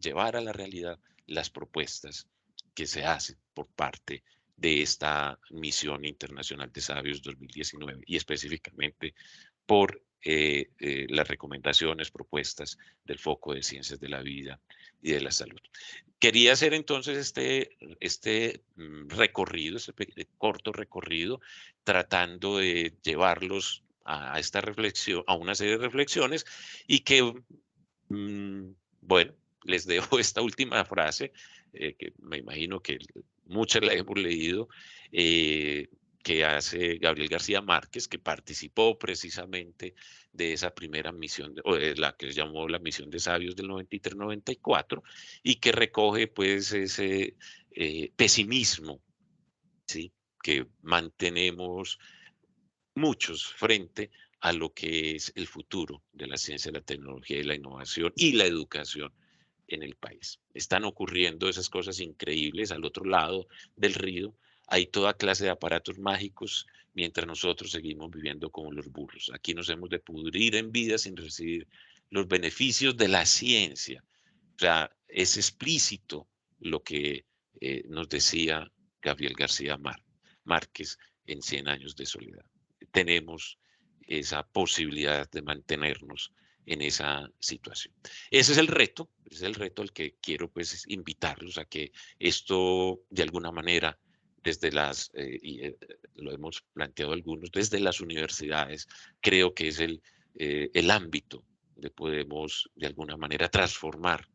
llevar a la realidad las propuestas que se hacen por parte de esta Misión Internacional de Sabios 2019 y específicamente por las recomendaciones, propuestas del foco de ciencias de la vida y de la salud. Quería hacer entonces este recorrido, corto recorrido, tratando de llevarlos a esta reflexión, a una serie de reflexiones y que, bueno, les dejo esta última frase, que me imagino que muchas la hemos leído, que hace Gabriel García Márquez, que participó precisamente de esa primera misión, o de la que se llamó la Misión de Sabios del 93-94, y que recoge pues ese pesimismo, ¿sí?, que mantenemos muchos frente a lo que es el futuro de la ciencia, la tecnología y la innovación y la educación en el país. Están ocurriendo esas cosas increíbles al otro lado del río. Hay toda clase de aparatos mágicos mientras nosotros seguimos viviendo como los burros. Aquí nos hemos de pudrir en vida sin recibir los beneficios de la ciencia. O sea, es explícito lo que nos decía Gabriel García Márquez en 100 años de soledad. Tenemos esa posibilidad de mantenernos en esa situación. Ese es el reto al que quiero pues invitarlos a que esto de alguna manera desde lo hemos planteado algunos, desde las universidades, creo que es el ámbito donde podemos de alguna manera transformar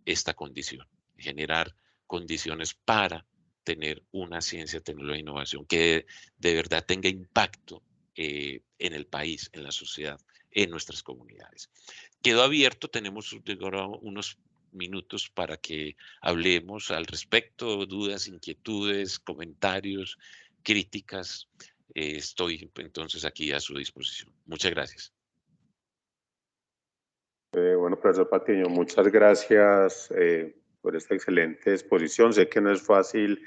esta condición, generar condiciones para tener una ciencia, tecnología e innovación que de verdad tenga impacto en el país, en la sociedad, en nuestras comunidades. Quedó abierto, tenemos ahora unos minutos para que hablemos al respecto, dudas, inquietudes, comentarios, críticas. Estoy entonces aquí a su disposición. Muchas gracias.
Bueno, profesor Patiño, muchas gracias por esta excelente exposición. Sé que no es fácil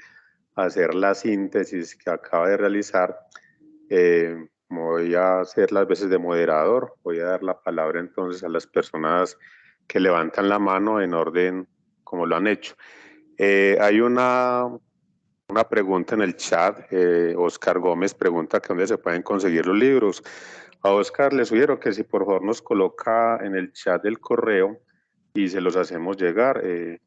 hacer la síntesis que acaba de realizar. Voy a hacer las veces de moderador. Voy a dar la palabra entonces a las personas que levantan la mano en orden como lo han hecho. Hay una pregunta en el chat. Oscar Gómez pregunta que dónde se pueden conseguir los libros. A Oscar le sugiero que si por favor nos coloca en el chat del correo y se los hacemos llegar.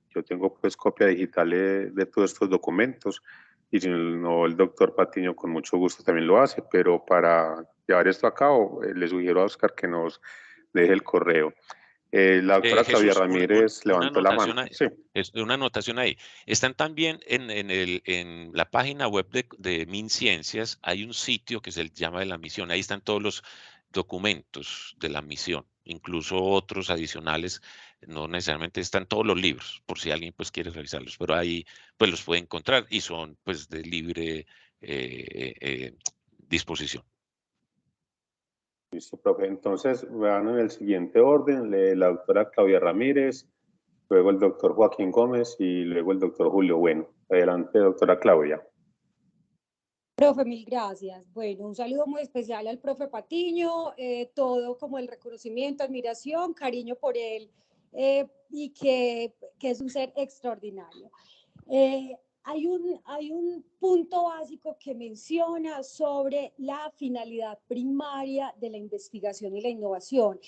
Yo tengo pues copia digital de todos estos documentos y si no el doctor Patiño con mucho gusto también lo hace, pero para llevar esto a cabo le sugiero a Oscar que nos deje el correo. La doctora Claudia
Jesús,
Ramírez levantó la mano.
ahí,
Sí.
es una anotación ahí. Están también en la página web de MinCiencias, hay un sitio que se llama de la misión. Ahí están todos los documentos de la misión, incluso otros adicionales. No necesariamente están todos los libros, por si alguien pues quiere revisarlos, pero ahí pues los puede encontrar y son pues de libre disposición.
Listo, profe. Entonces, vean en el siguiente orden, la doctora Claudia Ramírez, luego el doctor Joaquín Gómez y luego el doctor Julio Bueno. Adelante, doctora Claudia.
Profe, mil gracias. Bueno, un saludo muy especial al profe Patiño, todo como el reconocimiento, admiración, cariño por él y que es un ser extraordinario. Hay un punto básico que menciona sobre la finalidad primaria de la investigación y la innovación.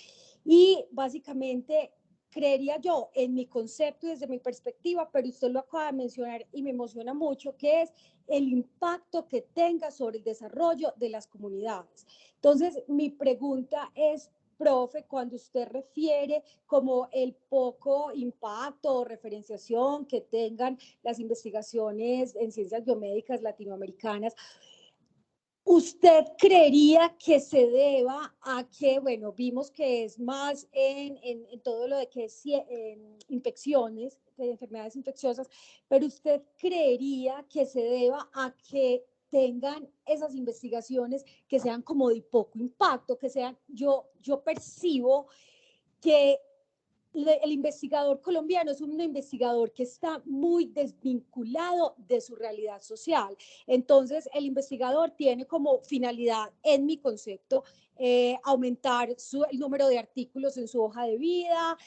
Y básicamente, creería yo, en mi concepto y desde mi perspectiva, pero usted lo acaba de mencionar y me emociona mucho, que es el impacto que tenga sobre el desarrollo de las comunidades. Entonces, mi pregunta es, profe, cuando usted refiere como el poco impacto o referenciación que tengan las investigaciones en ciencias biomédicas latinoamericanas, ¿usted creería que se deba a que, bueno, vimos que es más en todo lo de que es infecciones, de enfermedades infecciosas, pero usted creería que se deba a que tengan esas investigaciones que sean como de poco impacto, que sean, yo percibo que el investigador colombiano es un investigador que está muy desvinculado de su realidad social. Entonces, el investigador tiene como finalidad, en mi concepto, aumentar el número de artículos en su hoja de vida,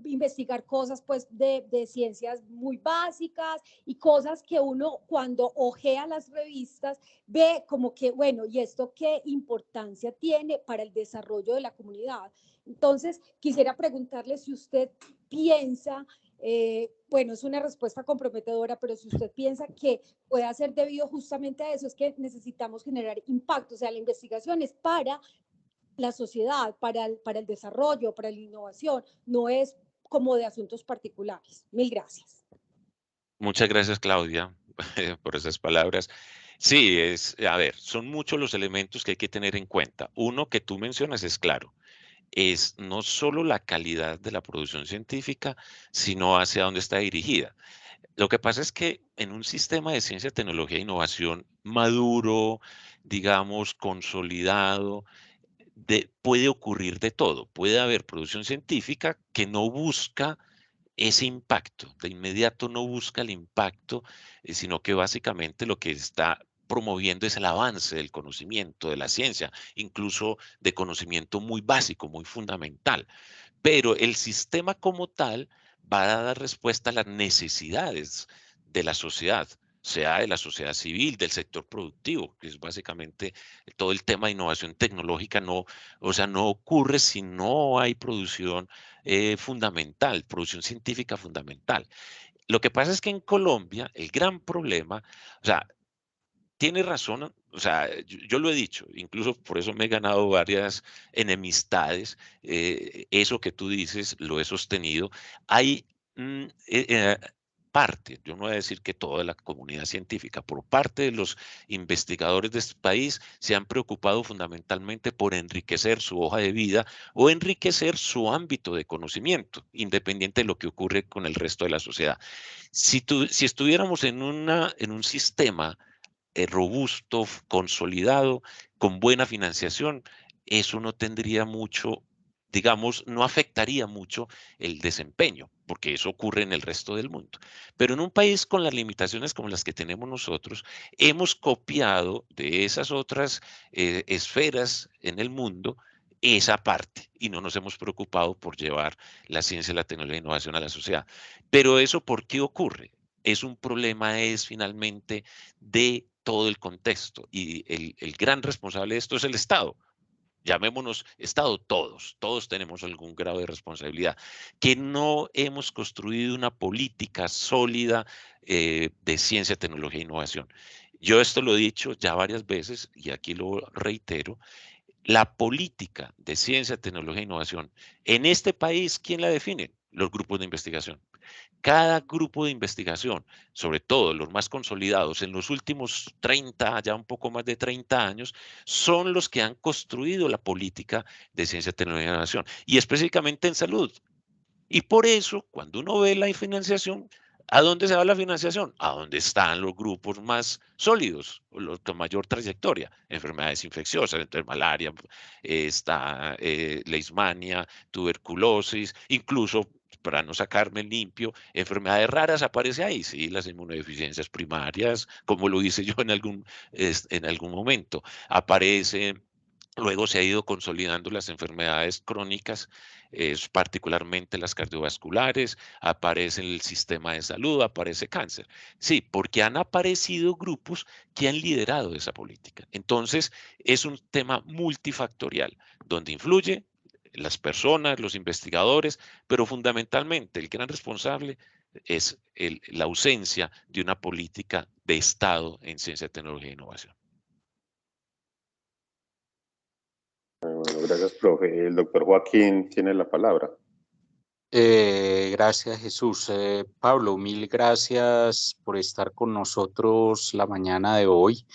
investigar cosas pues de ciencias muy básicas y cosas que uno cuando ojea las revistas ve como que, bueno, ¿y esto qué importancia tiene para el desarrollo de la comunidad? Entonces, quisiera preguntarle si usted piensa, bueno, es una respuesta comprometedora, pero si usted piensa que puede ser debido justamente a eso, es que necesitamos generar impacto, o sea, la investigación es para la sociedad, para el desarrollo, para la innovación, no es como de asuntos particulares. Mil gracias.
Muchas gracias, Claudia, por esas palabras. Sí, a ver, son muchos los elementos que hay que tener en cuenta. Uno que tú mencionas es claro, es no solo la calidad de la producción científica, sino hacia dónde está dirigida. Lo que pasa es que en un sistema de ciencia, tecnología e innovación maduro, digamos, consolidado, puede ocurrir de todo. Puede haber producción científica que no busca ese impacto, de inmediato no busca el impacto, sino que básicamente lo que está promoviendo es el avance del conocimiento, de la ciencia, incluso de conocimiento muy básico, muy fundamental. Pero el sistema como tal va a dar respuesta a las necesidades de la sociedad, sea de la sociedad civil, del sector productivo, que es básicamente todo el tema de innovación tecnológica. No, o sea, no ocurre si no hay producción fundamental, producción científica fundamental. Lo que pasa es que en Colombia el gran problema, o sea, tiene razón, o sea, yo lo he dicho, incluso por eso me he ganado varias enemistades, eso que tú dices lo he sostenido. Hay parte, yo no voy a decir que toda la comunidad científica, por parte de los investigadores de este país se han preocupado fundamentalmente por enriquecer su hoja de vida o enriquecer su ámbito de conocimiento, independiente de lo que ocurre con el resto de la sociedad. Si estuviéramos en un sistema robusto, consolidado, con buena financiación, eso no tendría mucho, digamos, no afectaría mucho el desempeño, porque eso ocurre en el resto del mundo. Pero en un país con las limitaciones como las que tenemos nosotros, hemos copiado de esas otras esferas en el mundo esa parte y no nos hemos preocupado por llevar la ciencia, la tecnología e innovación a la sociedad. Pero eso, ¿por qué ocurre? Es un problema, es finalmente de todo el contexto y el gran responsable de esto es el Estado. Llamémonos Estado todos tenemos algún grado de responsabilidad, que no hemos construido una política sólida de ciencia, tecnología e innovación. Yo esto lo he dicho ya varias veces y aquí lo reitero, la política de ciencia, tecnología e innovación en este país, ¿quién la define? Los grupos de investigación. Cada grupo de investigación, sobre todo los más consolidados en los últimos 30, ya un poco más de 30 años, son los que han construido la política de ciencia, tecnología e innovación, y específicamente en salud. Y por eso, cuando uno ve la financiación, ¿a dónde se va la financiación? A dónde están los grupos más sólidos, los con mayor trayectoria, enfermedades infecciosas, entonces malaria, está leishmania, tuberculosis, incluso para no sacarme limpio, enfermedades raras aparece ahí, sí, las inmunodeficiencias primarias, como lo hice yo en algún momento, aparece. Luego se ha ido consolidando las enfermedades crónicas, particularmente las cardiovasculares, aparece el sistema de salud, aparece cáncer. Sí, porque han aparecido grupos que han liderado esa política. Entonces, es un tema multifactorial, donde influye las personas, los investigadores, pero fundamentalmente el gran responsable es la ausencia de una política de Estado en ciencia, tecnología e innovación.
Bueno, gracias, profe. El doctor Joaquín tiene la palabra.
Gracias, Jesús. Pablo, mil gracias por estar con nosotros la mañana de hoy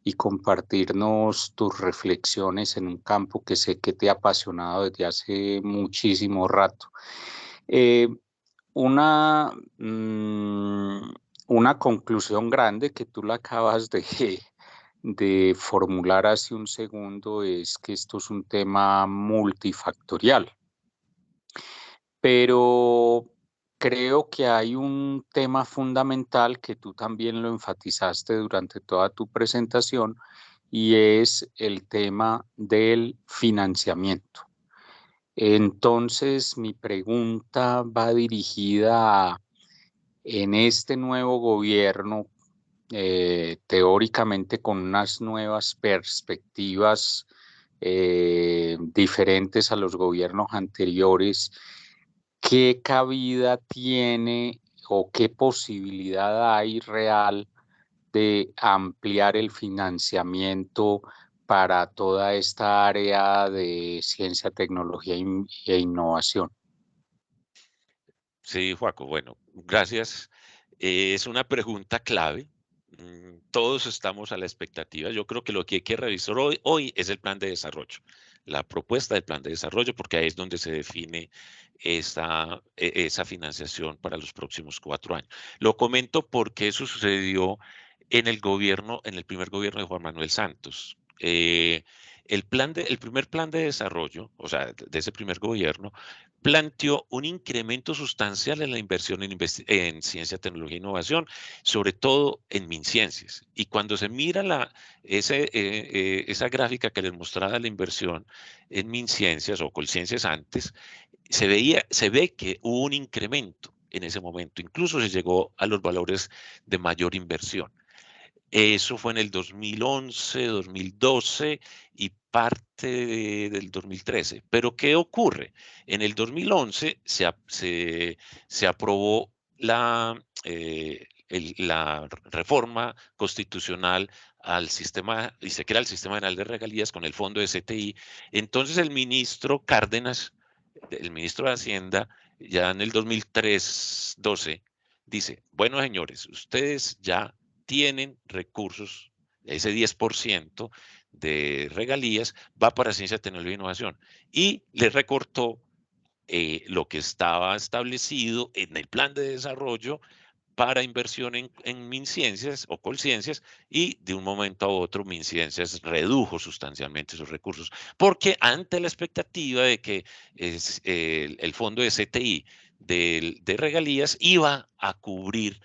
y compartirnos tus reflexiones en un campo que sé que te ha apasionado desde hace muchísimo rato. Una conclusión grande que tú la acabas de formular hace un segundo es que esto es un tema multifactorial. Pero creo que hay un tema fundamental que tú también lo enfatizaste durante toda tu presentación y es el tema del financiamiento. Entonces, mi pregunta va dirigida a, en este nuevo gobierno, teóricamente con unas nuevas perspectivas diferentes a los gobiernos anteriores, ¿qué cabida tiene o qué posibilidad hay real de ampliar el financiamiento para toda esta área de ciencia, tecnología e innovación?
Sí, Joaco, bueno, gracias. Es una pregunta clave. Todos estamos a la expectativa. Yo creo que lo que hay que revisar hoy es el plan de desarrollo, la propuesta del plan de desarrollo, porque ahí es donde se define esa financiación para los próximos 4 años. Lo comento porque eso sucedió en el primer gobierno de Juan Manuel Santos. El primer plan de desarrollo, o sea, de ese primer gobierno, planteó un incremento sustancial en la inversión en ciencia, tecnología e innovación, sobre todo en MinCiencias. Y cuando se mira esa gráfica que les mostraba la inversión en MinCiencias o Colciencias antes, se ve que hubo un incremento en ese momento. Incluso se llegó a los valores de mayor inversión. Eso fue en el 2011, 2012 y parte del 2013. Pero ¿qué ocurre? En el 2011 se aprobó la reforma constitucional al sistema, y se crea el Sistema General de Regalías con el fondo de CTI. Entonces el ministro Cárdenas, el ministro de Hacienda, ya en el 2012, dice, bueno, señores, ustedes ya tienen recursos, ese 10% de regalías va para ciencia, tecnología e innovación. Y le recortó lo que estaba establecido en el plan de desarrollo para inversión en MinCiencias o Colciencias, y de un momento a otro MinCiencias redujo sustancialmente sus recursos, porque ante la expectativa de que el fondo de CTI de regalías iba a cubrir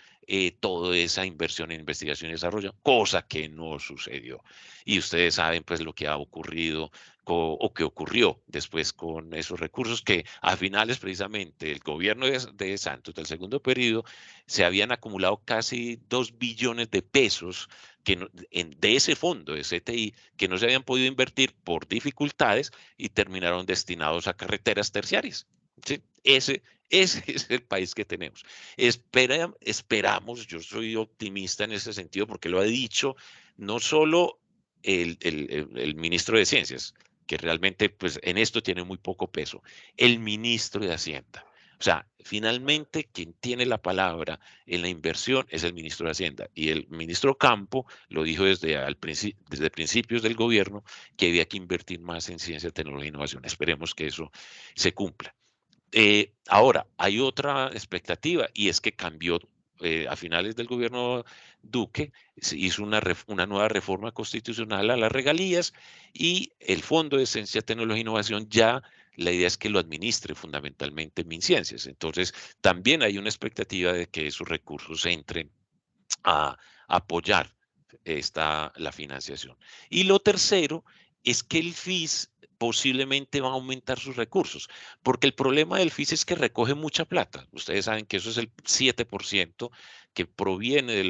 toda esa inversión en investigación y desarrollo, cosa que no sucedió. Y ustedes saben pues lo que ha ocurrido o que ocurrió después con esos recursos que a finales precisamente el gobierno de Santos del segundo periodo se habían acumulado casi 2 billones de pesos de ese fondo de CTI que no se habían podido invertir por dificultades y terminaron destinados a carreteras terciarias. ¿Sí? Ese es el país que tenemos. Esperamos, yo soy optimista en ese sentido porque lo ha dicho no solo el ministro de Ciencias, que realmente pues en esto tiene muy poco peso, el ministro de Hacienda. O sea, finalmente quien tiene la palabra en la inversión es el ministro de Hacienda, y el ministro Campo lo dijo desde principios del gobierno que había que invertir más en ciencia, tecnología e innovación. Esperemos que eso se cumpla. Ahora, hay otra expectativa y es que cambió a finales del gobierno Duque, se hizo una nueva reforma constitucional a las regalías, y el Fondo de Ciencia, Tecnología e Innovación ya la idea es que lo administre fundamentalmente MinCiencias. Entonces, también hay una expectativa de que esos recursos entren a apoyar la financiación. Y lo tercero es que el FIS posiblemente va a aumentar sus recursos, porque el problema del FIS es que recoge mucha plata. Ustedes saben que eso es el 7% que proviene de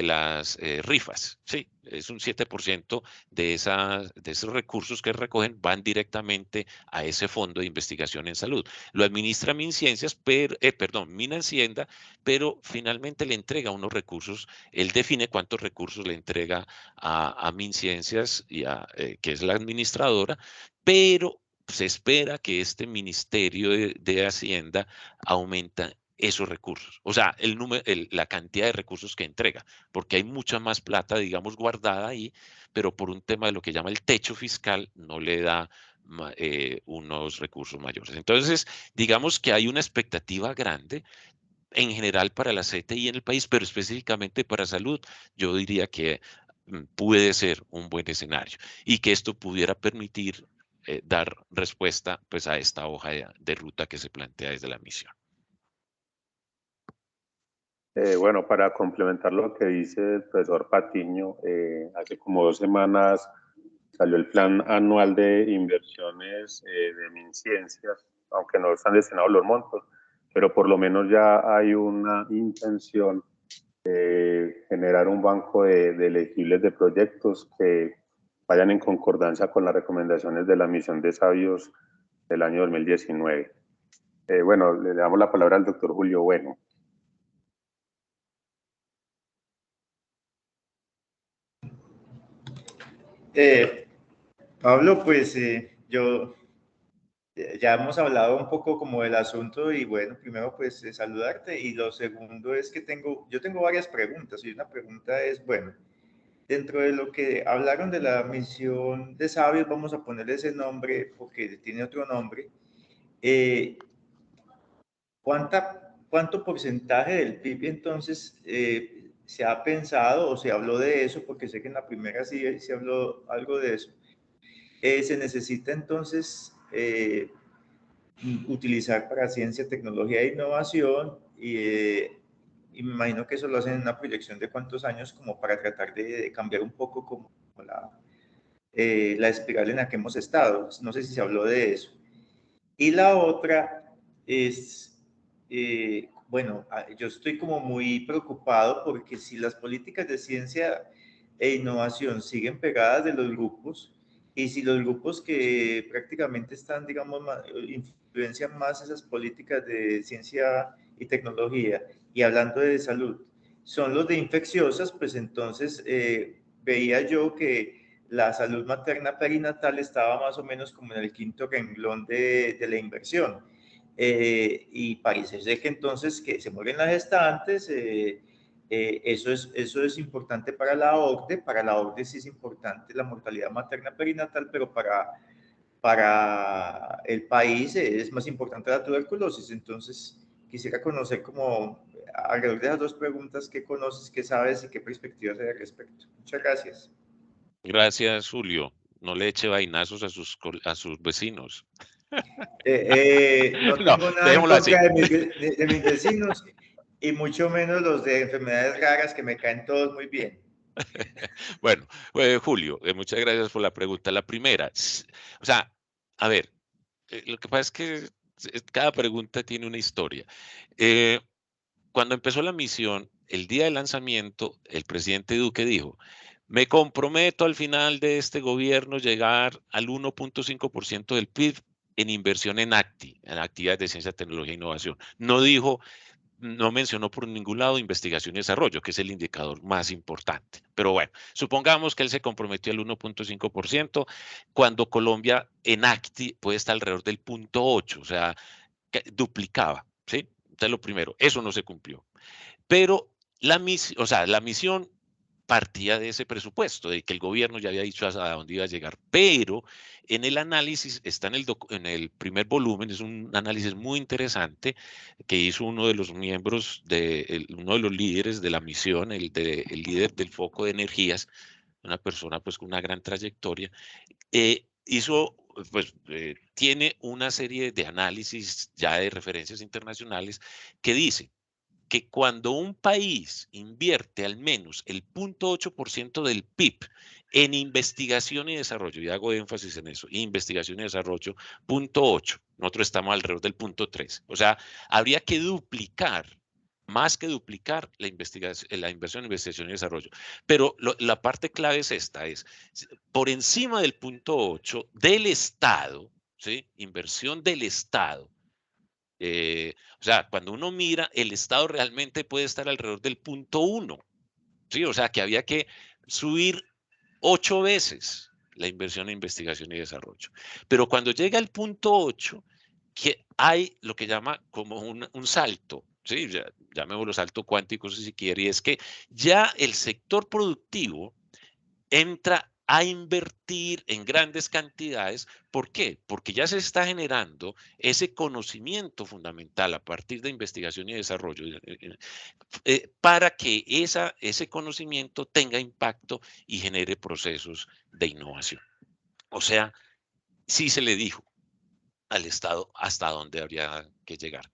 las rifas. Sí, es un 7% de esos recursos que recogen van directamente a ese fondo de investigación en salud. Lo administra MinCiencias, MinHacienda, pero finalmente le entrega unos recursos. Él define cuántos recursos le entrega a MinCiencias, que es la administradora, pero se espera que este Ministerio de Hacienda aumenta esos recursos, o sea, la cantidad de recursos que entrega, porque hay mucha más plata, digamos, guardada ahí, pero por un tema de lo que llama el techo fiscal no le da unos recursos mayores. Entonces, digamos que hay una expectativa grande en general para la CTI en el país, pero específicamente para salud, yo diría que puede ser un buen escenario y que esto pudiera permitir dar respuesta pues a esta hoja de ruta que se plantea desde la misión.
Bueno, para complementar lo que dice el profesor Patiño, hace como 2 semanas salió el plan anual de inversiones de MinCiencias, aunque no están destinados los montos, pero por lo menos ya hay una intención de generar un banco de elegibles de proyectos que vayan en concordancia con las recomendaciones de la misión de sabios del año 2019. Bueno, le damos la palabra al doctor Julio Bueno.
Pablo, pues ya hemos hablado un poco como del asunto y bueno, primero pues saludarte, y lo segundo es que yo tengo varias preguntas, y una pregunta es, bueno, dentro de lo que hablaron de la misión de sabios, vamos a ponerle ese nombre porque tiene otro nombre, ¿cuánto porcentaje del PIB entonces se ha pensado o se habló de eso? Porque sé que en la primera sí se habló algo de eso. Se necesita entonces utilizar para ciencia, tecnología e innovación, y me imagino que eso lo hacen en una proyección de cuántos años, como para tratar de cambiar un poco como la espiral en la que hemos estado. No sé si se habló de eso. Y la otra es, bueno, yo estoy como muy preocupado porque si las políticas de ciencia e innovación siguen pegadas de los grupos, y si los grupos que prácticamente están, digamos, influencian más esas políticas de ciencia y tecnología, y hablando de salud, son los de infecciosas, pues entonces veía yo que la salud materna perinatal estaba más o menos como en el quinto renglón de la inversión. Y parece ser que entonces que se mueren las gestantes, eso es importante para la OCDE sí es importante la mortalidad materna perinatal, pero para el país es más importante la tuberculosis. Entonces quisiera conocer como alrededor de las dos preguntas, ¿qué conoces, qué sabes y qué perspectivas hay al respecto? Muchas gracias.
Gracias, Julio. No le eche vainazos a sus vecinos.
No
No,
tengo nada en
dejémoslo así.
contra de mis vecinos y mucho menos los de enfermedades raras, que me caen todos muy bien.
Bueno, Julio, muchas gracias por la pregunta. La primera, o sea, a ver, lo que pasa es que cada pregunta tiene una historia. Cuando empezó la misión, el día del lanzamiento, el presidente Duque dijo, me comprometo al final de este gobierno llegar al 1.5% del PIB en inversión en ACTI, en actividades de ciencia, tecnología e innovación. No mencionó por ningún lado investigación y desarrollo, que es el indicador más importante. Pero bueno, supongamos que él se comprometió al 1.5%, cuando Colombia en ACTI puede estar alrededor del 0.8, o sea, duplicaba, ¿sí? Entonces, lo primero, eso no se cumplió. Pero la misión partía de ese presupuesto, de que el gobierno ya había dicho a dónde iba a llegar, pero en el análisis, está en el primer volumen, es un análisis muy interesante que hizo uno de los miembros, uno de los líderes de la misión, el líder del foco de energías, una persona pues con una gran trayectoria, tiene una serie de análisis ya de referencias internacionales que dice que cuando un país invierte al menos el 0.8% del PIB en investigación y desarrollo, y hago énfasis en eso, investigación y desarrollo, 0.8, nosotros estamos alrededor del 0.3. O sea, habría que duplicar, más que duplicar la inversión en investigación y desarrollo. Pero la parte clave es esta, es por encima del 0.8 del Estado, ¿sí? Inversión del Estado. O sea, cuando uno mira, el Estado realmente puede estar alrededor del 0.1, ¿sí? O sea, que había que subir 8 veces la inversión en investigación y desarrollo. Pero cuando llega al 0.8, que hay lo que llama como un salto, ¿sí? Llamémoslo salto cuántico si quiere, y es que ya el sector productivo entra a invertir en grandes cantidades. ¿Por qué? Porque ya se está generando ese conocimiento fundamental a partir de investigación y desarrollo para que ese conocimiento tenga impacto y genere procesos de innovación. O sea, sí se le dijo al Estado hasta dónde habría que llegar.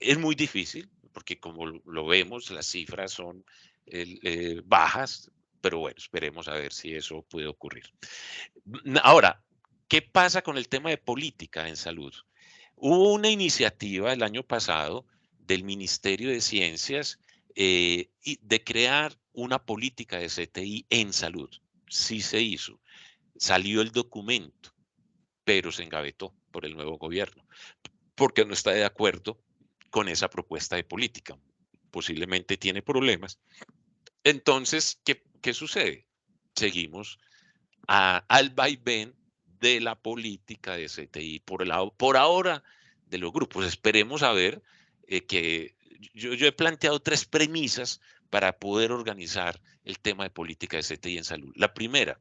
Es muy difícil, porque como lo vemos, las cifras son bajas, pero bueno, esperemos a ver si eso puede ocurrir. Ahora, ¿qué pasa con el tema de política en salud? Hubo una iniciativa el año pasado del Ministerio de Ciencias de crear una política de CTI en salud. Sí se hizo. Salió el documento, pero se engavetó por el nuevo gobierno, porque no está de acuerdo con esa propuesta de política. Posiblemente tiene problemas. Entonces, ¿qué sucede? Seguimos al vaivén de la política de CTI por ahora de los grupos. Esperemos a ver que yo he planteado 3 premisas para poder organizar el tema de política de CTI en salud. La primera,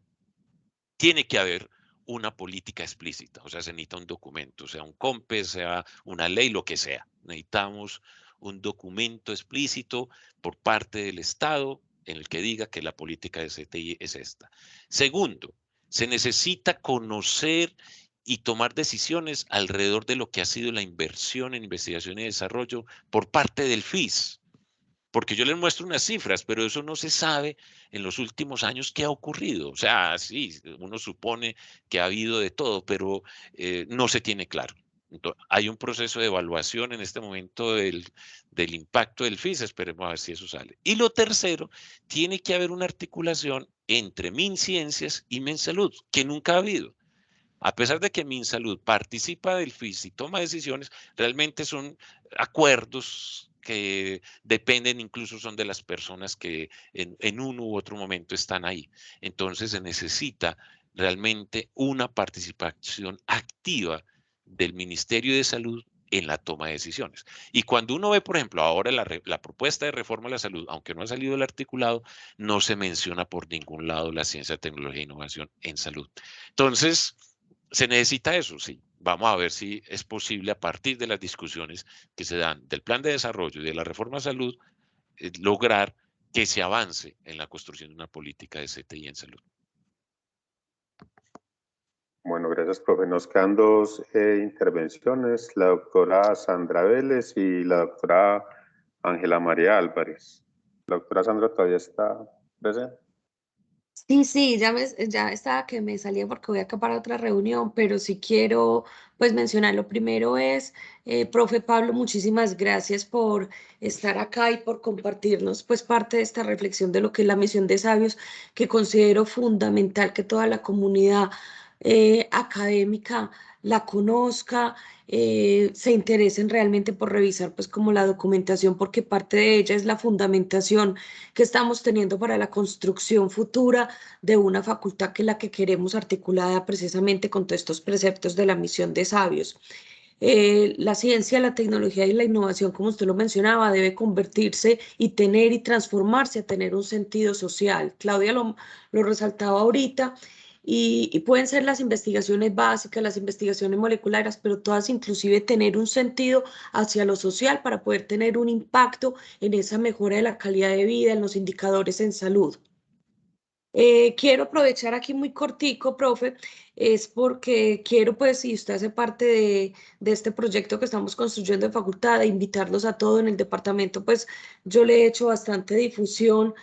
tiene que haber una política explícita, o sea, se necesita un documento, sea un COMPES, sea una ley, lo que sea. Necesitamos un documento explícito por parte del Estado en el que diga que la política de CTI es esta. Segundo, se necesita conocer y tomar decisiones alrededor de lo que ha sido la inversión en investigación y desarrollo por parte del FIS. Porque yo les muestro unas cifras, pero eso no se sabe en los últimos años qué ha ocurrido. O sea, sí, uno supone que ha habido de todo, pero no se tiene claro. Entonces, hay un proceso de evaluación en este momento del impacto del FIS, esperemos a ver si eso sale. Y lo tercero, tiene que haber una articulación entre MinCiencias y MinSalud, que nunca ha habido. A pesar de que MinSalud participa del FIS y toma decisiones, realmente son acuerdos que dependen, incluso son de las personas que en uno u otro momento están ahí. Entonces se necesita realmente una participación activa del Ministerio de Salud en la toma de decisiones. Y cuando uno ve, por ejemplo, ahora la propuesta de reforma a la salud, aunque no ha salido el articulado, no se menciona por ningún lado la ciencia, tecnología e innovación en salud. Entonces, se necesita eso, sí. Vamos a ver si es posible, a partir de las discusiones que se dan del plan de desarrollo y de la reforma a salud, lograr que se avance en la construcción de una política de CTI en salud.
Bueno, gracias, profe. Nos quedan dos intervenciones, la doctora Sandra Vélez y la doctora Ángela María Álvarez. La doctora Sandra todavía está presente.
Sí, ya estaba que me salía porque voy acá para otra reunión, pero sí quiero pues mencionar, lo primero es, profe Pablo, muchísimas gracias por estar acá y por compartirnos pues parte de esta reflexión de lo que es la misión de sabios, que considero fundamental que toda la comunidad académica la conozca, se interesen realmente por revisar pues como la documentación, porque parte de ella es la fundamentación que estamos teniendo para la construcción futura de una facultad que es la que queremos articulada precisamente con todos estos preceptos de la misión de sabios. La ciencia, la tecnología y la innovación, como usted lo mencionaba, debe convertirse y tener y transformarse a tener un sentido social. Claudia lo resaltaba ahorita. Y pueden ser las investigaciones básicas, las investigaciones moleculares, pero todas inclusive tener un sentido hacia lo social para poder tener un impacto en esa mejora de la calidad de vida, en los indicadores en salud. Quiero aprovechar aquí muy cortico, profe, es porque quiero, pues, si usted hace parte de este proyecto que estamos construyendo en facultad, de invitarlos a todos en el departamento, pues yo le he hecho bastante difusión,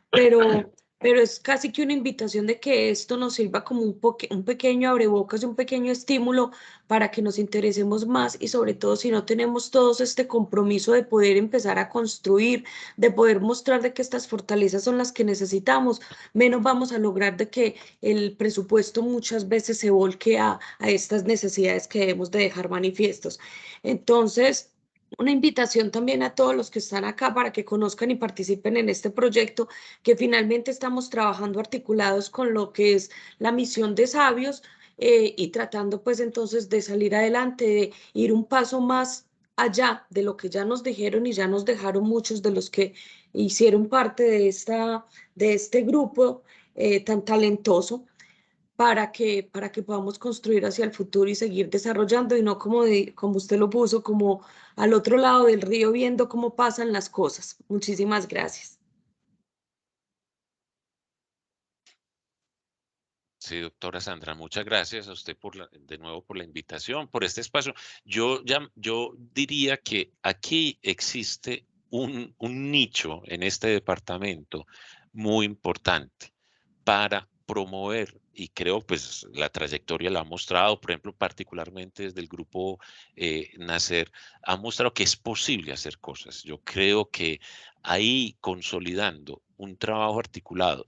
pero es casi que una invitación de que esto nos sirva como un pequeño abrebocas y un pequeño estímulo para que nos interesemos más y sobre todo si no tenemos todos este compromiso de poder empezar a construir, de poder mostrar de que estas fortalezas son las que necesitamos, menos vamos a lograr de que el presupuesto muchas veces se volque a estas necesidades que debemos de dejar manifiestos. Entonces, una invitación también a todos los que están acá para que conozcan y participen en este proyecto, que finalmente estamos trabajando articulados con lo que es la misión de sabios y tratando pues entonces de salir adelante, de ir un paso más allá de lo que ya nos dijeron y ya nos dejaron muchos de los que hicieron parte de este grupo tan talentoso para que podamos construir hacia el futuro y seguir desarrollando y no como usted lo puso, como al otro lado del río viendo cómo pasan las cosas. Muchísimas gracias.
Sí, doctora Sandra, muchas gracias a usted de nuevo por la invitación, por este espacio. Yo diría que aquí existe un nicho en este departamento muy importante para promover, y creo pues la trayectoria la ha mostrado, por ejemplo, particularmente desde el grupo Nacer, ha mostrado que es posible hacer cosas. Yo creo que ahí consolidando un trabajo articulado,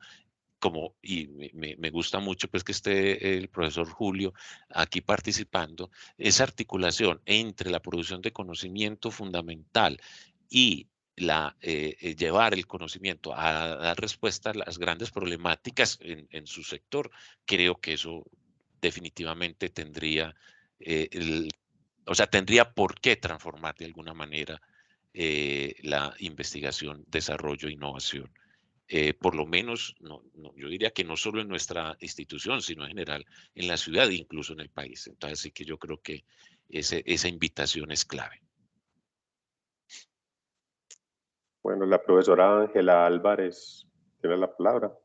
y me gusta mucho pues que esté el profesor Julio aquí participando, esa articulación entre la producción de conocimiento fundamental y llevar el conocimiento a dar respuesta a las grandes problemáticas en su sector, creo que eso definitivamente tendría, tendría por qué transformar de alguna manera la investigación, desarrollo e innovación. Por lo menos, yo diría que no solo en nuestra institución, sino en general en la ciudad e incluso en el país. Entonces sí que yo creo que esa invitación es clave.
Bueno, la profesora Ángela Álvarez tiene la palabra.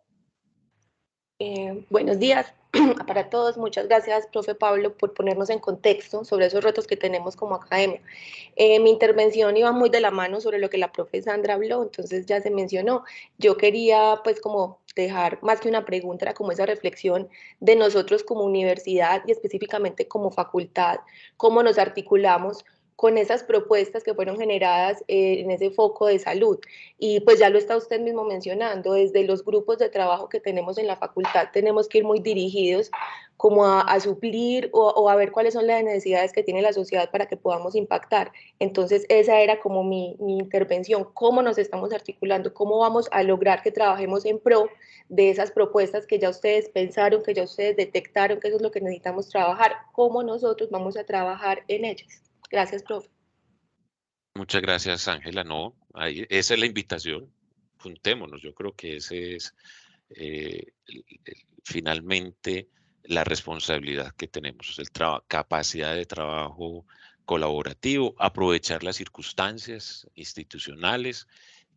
Buenos días para todos. Muchas gracias, profe Pablo, por ponernos en contexto sobre esos retos que tenemos como academia. Mi intervención iba muy de la mano sobre lo que la profe Sandra habló, entonces ya se mencionó. Yo quería pues como dejar más que una pregunta, era como esa reflexión de nosotros como universidad y específicamente como facultad, cómo nos articulamos con esas propuestas que fueron generadas en ese foco de salud. Y pues ya lo está usted mismo mencionando, desde los grupos de trabajo que tenemos en la facultad tenemos que ir muy dirigidos como a suplir o a ver cuáles son las necesidades que tiene la sociedad para que podamos impactar. Entonces, esa era como mi intervención, cómo nos estamos articulando, cómo vamos a lograr que trabajemos en pro de esas propuestas que ya ustedes pensaron, que ya ustedes detectaron, que eso es lo que necesitamos trabajar, cómo nosotros vamos a trabajar en ellas. Gracias, profe.
Muchas gracias, Ángela. No, esa es la invitación. Juntémonos. Yo creo que ese es finalmente la responsabilidad que tenemos, capacidad de trabajo colaborativo, aprovechar las circunstancias institucionales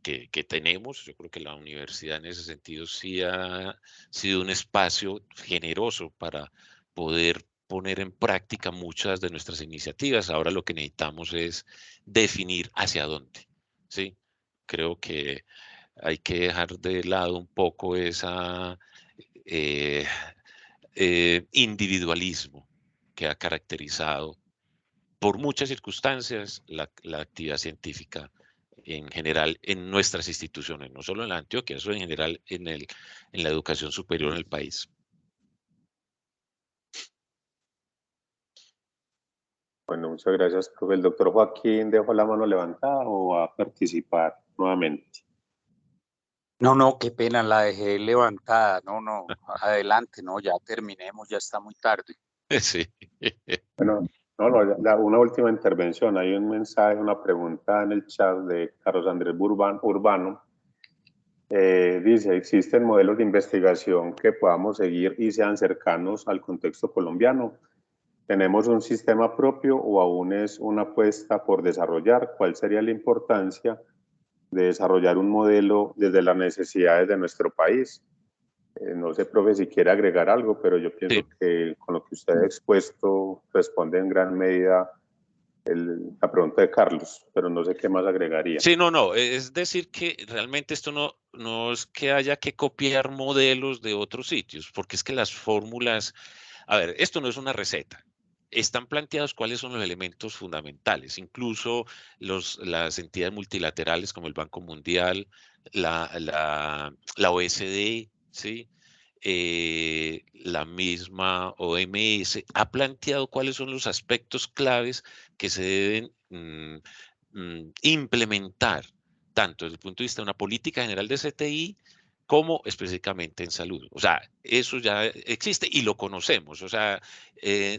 que tenemos. Yo creo que la universidad en ese sentido sí ha sido un espacio generoso para poder poner en práctica muchas de nuestras iniciativas. Ahora lo que necesitamos es definir hacia dónde, ¿sí? Creo que hay que dejar de lado un poco esa individualismo que ha caracterizado por muchas circunstancias la actividad científica en general en nuestras instituciones, no solo en la Antioquia, eso en general en la educación superior en el país.
Bueno, muchas gracias, profe. ¿El doctor Joaquín dejó la mano levantada o va a participar nuevamente?
No, qué pena, la dejé levantada. No, adelante, no, ya terminemos, ya está muy tarde.
Sí.
Bueno, una última intervención. Hay un mensaje, una pregunta en el chat de Carlos Andrés Urbano. Dice, ¿existen modelos de investigación que podamos seguir y sean cercanos al contexto colombiano? ¿Tenemos un sistema propio o aún es una apuesta por desarrollar? ¿Cuál sería la importancia de desarrollar un modelo desde las necesidades de nuestro país? No sé, profe, si quiere agregar algo, pero yo pienso
Sí.
que con lo que usted ha expuesto responde en gran medida la pregunta de Carlos, pero no sé qué más agregaría.
Sí, no, es decir que realmente esto no es que haya que copiar modelos de otros sitios, porque es que las fórmulas, a ver, esto no es una receta. Están planteados cuáles son los elementos fundamentales, incluso las entidades multilaterales como el Banco Mundial, la OSD, ¿sí? La misma OMS ha planteado cuáles son los aspectos claves que se deben implementar, tanto desde el punto de vista de una política general de CTI como específicamente en salud. O sea, eso ya existe y lo conocemos. O sea,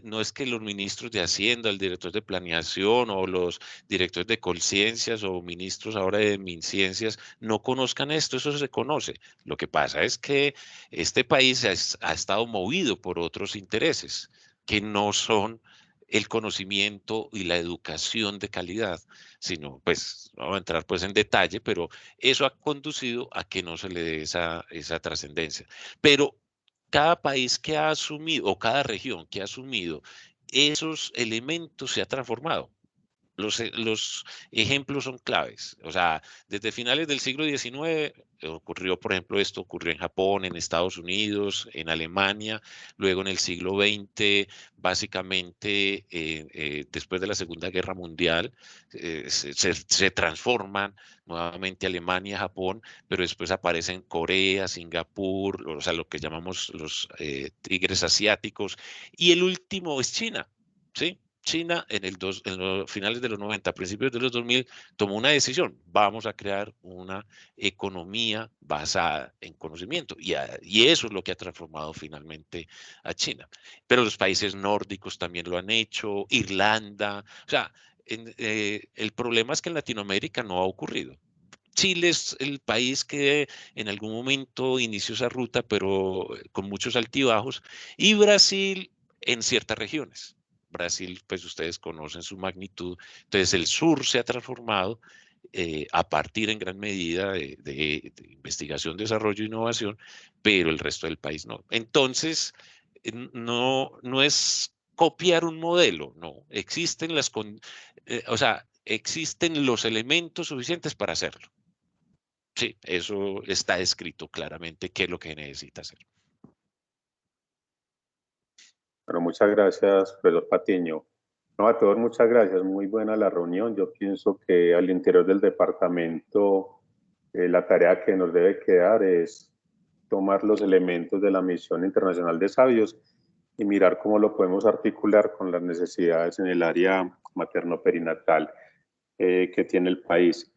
no es que los ministros de Hacienda, el director de Planeación o los directores de Colciencias o ministros ahora de Minciencias no conozcan esto, eso se conoce. Lo que pasa es que este país ha estado movido por otros intereses que no son el conocimiento y la educación de calidad, sino, pues, no voy a entrar pues en detalle, pero eso ha conducido a que no se le dé esa trascendencia. Pero cada país que ha asumido, o cada región que ha asumido esos elementos se ha transformado. Los ejemplos son claves. O sea, desde finales del siglo XIX ocurrió, por ejemplo, esto ocurrió en Japón, en Estados Unidos, en Alemania. Luego en el siglo XX, básicamente, después de la Segunda Guerra Mundial, se transforman nuevamente Alemania, Japón, pero después aparecen Corea, Singapur, o sea, lo que llamamos los tigres asiáticos. Y el último es China, ¿sí? China en los finales de los 90, principios de los 2000, tomó una decisión. Vamos a crear una economía basada en conocimiento. Y eso es lo que ha transformado finalmente a China. Pero los países nórdicos también lo han hecho, Irlanda. O sea, el problema es que en Latinoamérica no ha ocurrido. Chile es el país que en algún momento inició esa ruta, pero con muchos altibajos. Y Brasil en ciertas regiones. Brasil, pues ustedes conocen su magnitud. Entonces el sur se ha transformado a partir en gran medida de investigación, desarrollo e innovación, pero el resto del país no. Entonces, no es copiar un modelo, no. Existen o sea, existen los elementos suficientes para hacerlo. Sí, eso está escrito claramente qué es lo que necesita hacer.
Bueno, muchas gracias, profesor Patiño. No, a todos muchas gracias, muy buena la reunión. Yo pienso que al interior del departamento la tarea que nos debe quedar es tomar los elementos de la Misión Internacional de Sabios y mirar cómo lo podemos articular con las necesidades en el área materno-perinatal que tiene el país.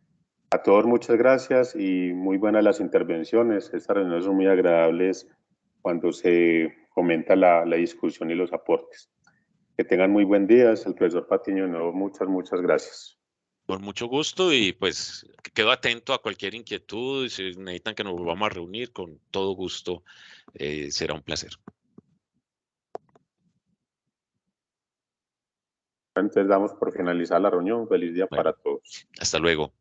A todos muchas gracias y muy buenas las intervenciones. Estas reuniones son muy agradables cuando se comenta la discusión y los aportes. Que tengan muy buen día. Es el profesor Patiño. De nuevo, muchas gracias.
Con mucho gusto y pues quedo atento a cualquier inquietud. Si necesitan que nos volvamos a reunir, con todo gusto, será un placer.
Entonces damos por finalizar la reunión. Feliz día para todos.
Hasta luego.